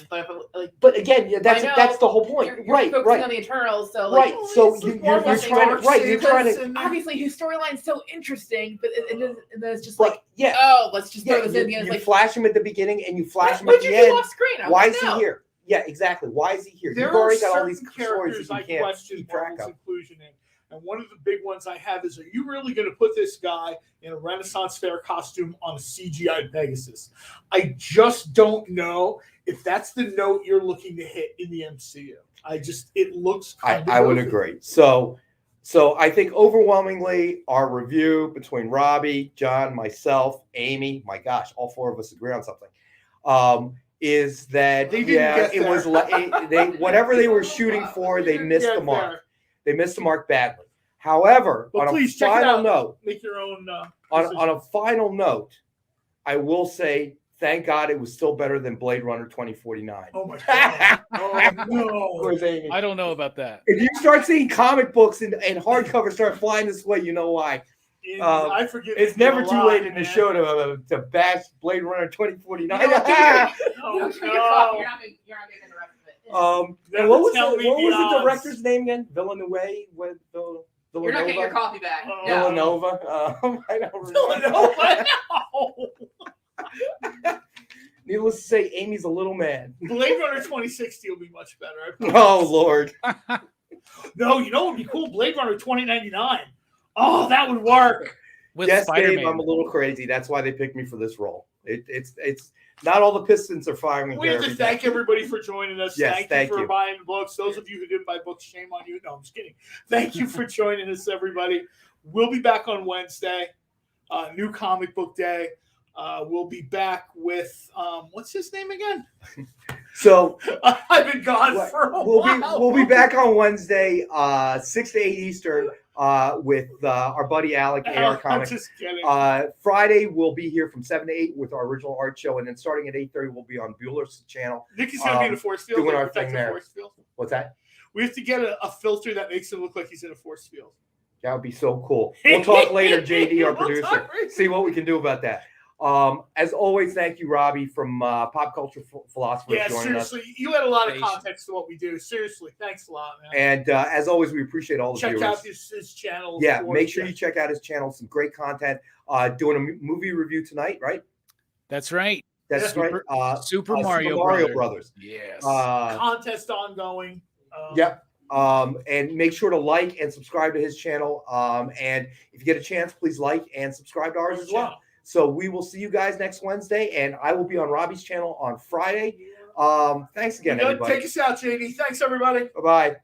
But again, that's the whole point. You're focusing on the Eternals, so So you're trying to obviously his storyline's so interesting, but then it's just let's just throw this in. You flash him at the beginning and you flash him what at the you end. do off screen? Why is he here? Yeah, exactly. Why is he here? There You've are already got all these certain stories characters that I you can't question keep track Marvel's of. inclusion in. And one of the big ones I have is, are you really going to put this guy in a Renaissance Fair costume on a CGI Pegasus? I just don't know if that's the note you're looking to hit in the MCU. It looks kind of I would goofy. agree. So I think overwhelmingly our review between Robbie, John, myself, Amy, my gosh, all four of us agree on something. Is that They didn't get it was whatever they were shooting for, they missed the mark. There. They missed the mark badly. However, But on please a check it final out. note, Make your own. on a final note, I will say, thank God it was still better than Blade Runner 2049. Oh my God! Oh no! Where's Amy? I don't know about that. If you start seeing comic books and hardcovers start flying this way, you know why. I forget. It's never too late in the show to bash Blade Runner 2049. You're not getting And what was the director's name again? Villeneuve? You're not getting your coffee back. Villanova. I don't remember. Villanova. No. Needless to say, Amy's a little mad. Blade Runner 2060 will be much better. Oh Lord. No, you know what would be cool? Blade Runner 2099. Oh, that would work. With Yes, Spider-Man. Dave, I'm a little crazy. That's why they picked me for this role. It's not all the Pistons are firing. We have to thank everybody for joining us. Yes, thank you for buying books. Those of you who didn't buy books, shame on you. No, I'm just kidding. Thank you for joining us, everybody. We'll be back on Wednesday. New comic book day. We'll be back with what's his name again? So I've been gone for a while. We'll be back on Wednesday, 6 to 8 Eastern, with our buddy Alec, AR Comics. Just kidding. Friday we'll be here from 7 to 8 with our original art show, and then starting at 8:30 we'll be on Bueller's channel. Nikki's gonna be in a force field. doing like our thing protective there. Force field. What's that? We have to get a filter that makes him look like he's in a force field. That would be so cool. We'll talk later, JD, our We'll producer. talk later. See what we can do about that. As always, thank you, Robbie from Pop Culture Philosophers, Yeah, joining us. seriously, you had a lot of context to what we do. Seriously, thanks a lot, man. And as always, we appreciate all the Check viewers. out his channel. of Yeah, course. make sure you check out his channel. Some great content. Doing a movie review tonight, right? That's right. That's Super- right. Super Mario Brothers. Yes. Contest ongoing. Yep. And make sure to like and subscribe to his channel. And if you get a chance, please like and subscribe to ours as well. So we will see you guys next Wednesday, and I will be on Robbie's channel on Friday. Thanks again, everybody. Take us out, JD. Thanks, everybody. Bye-bye.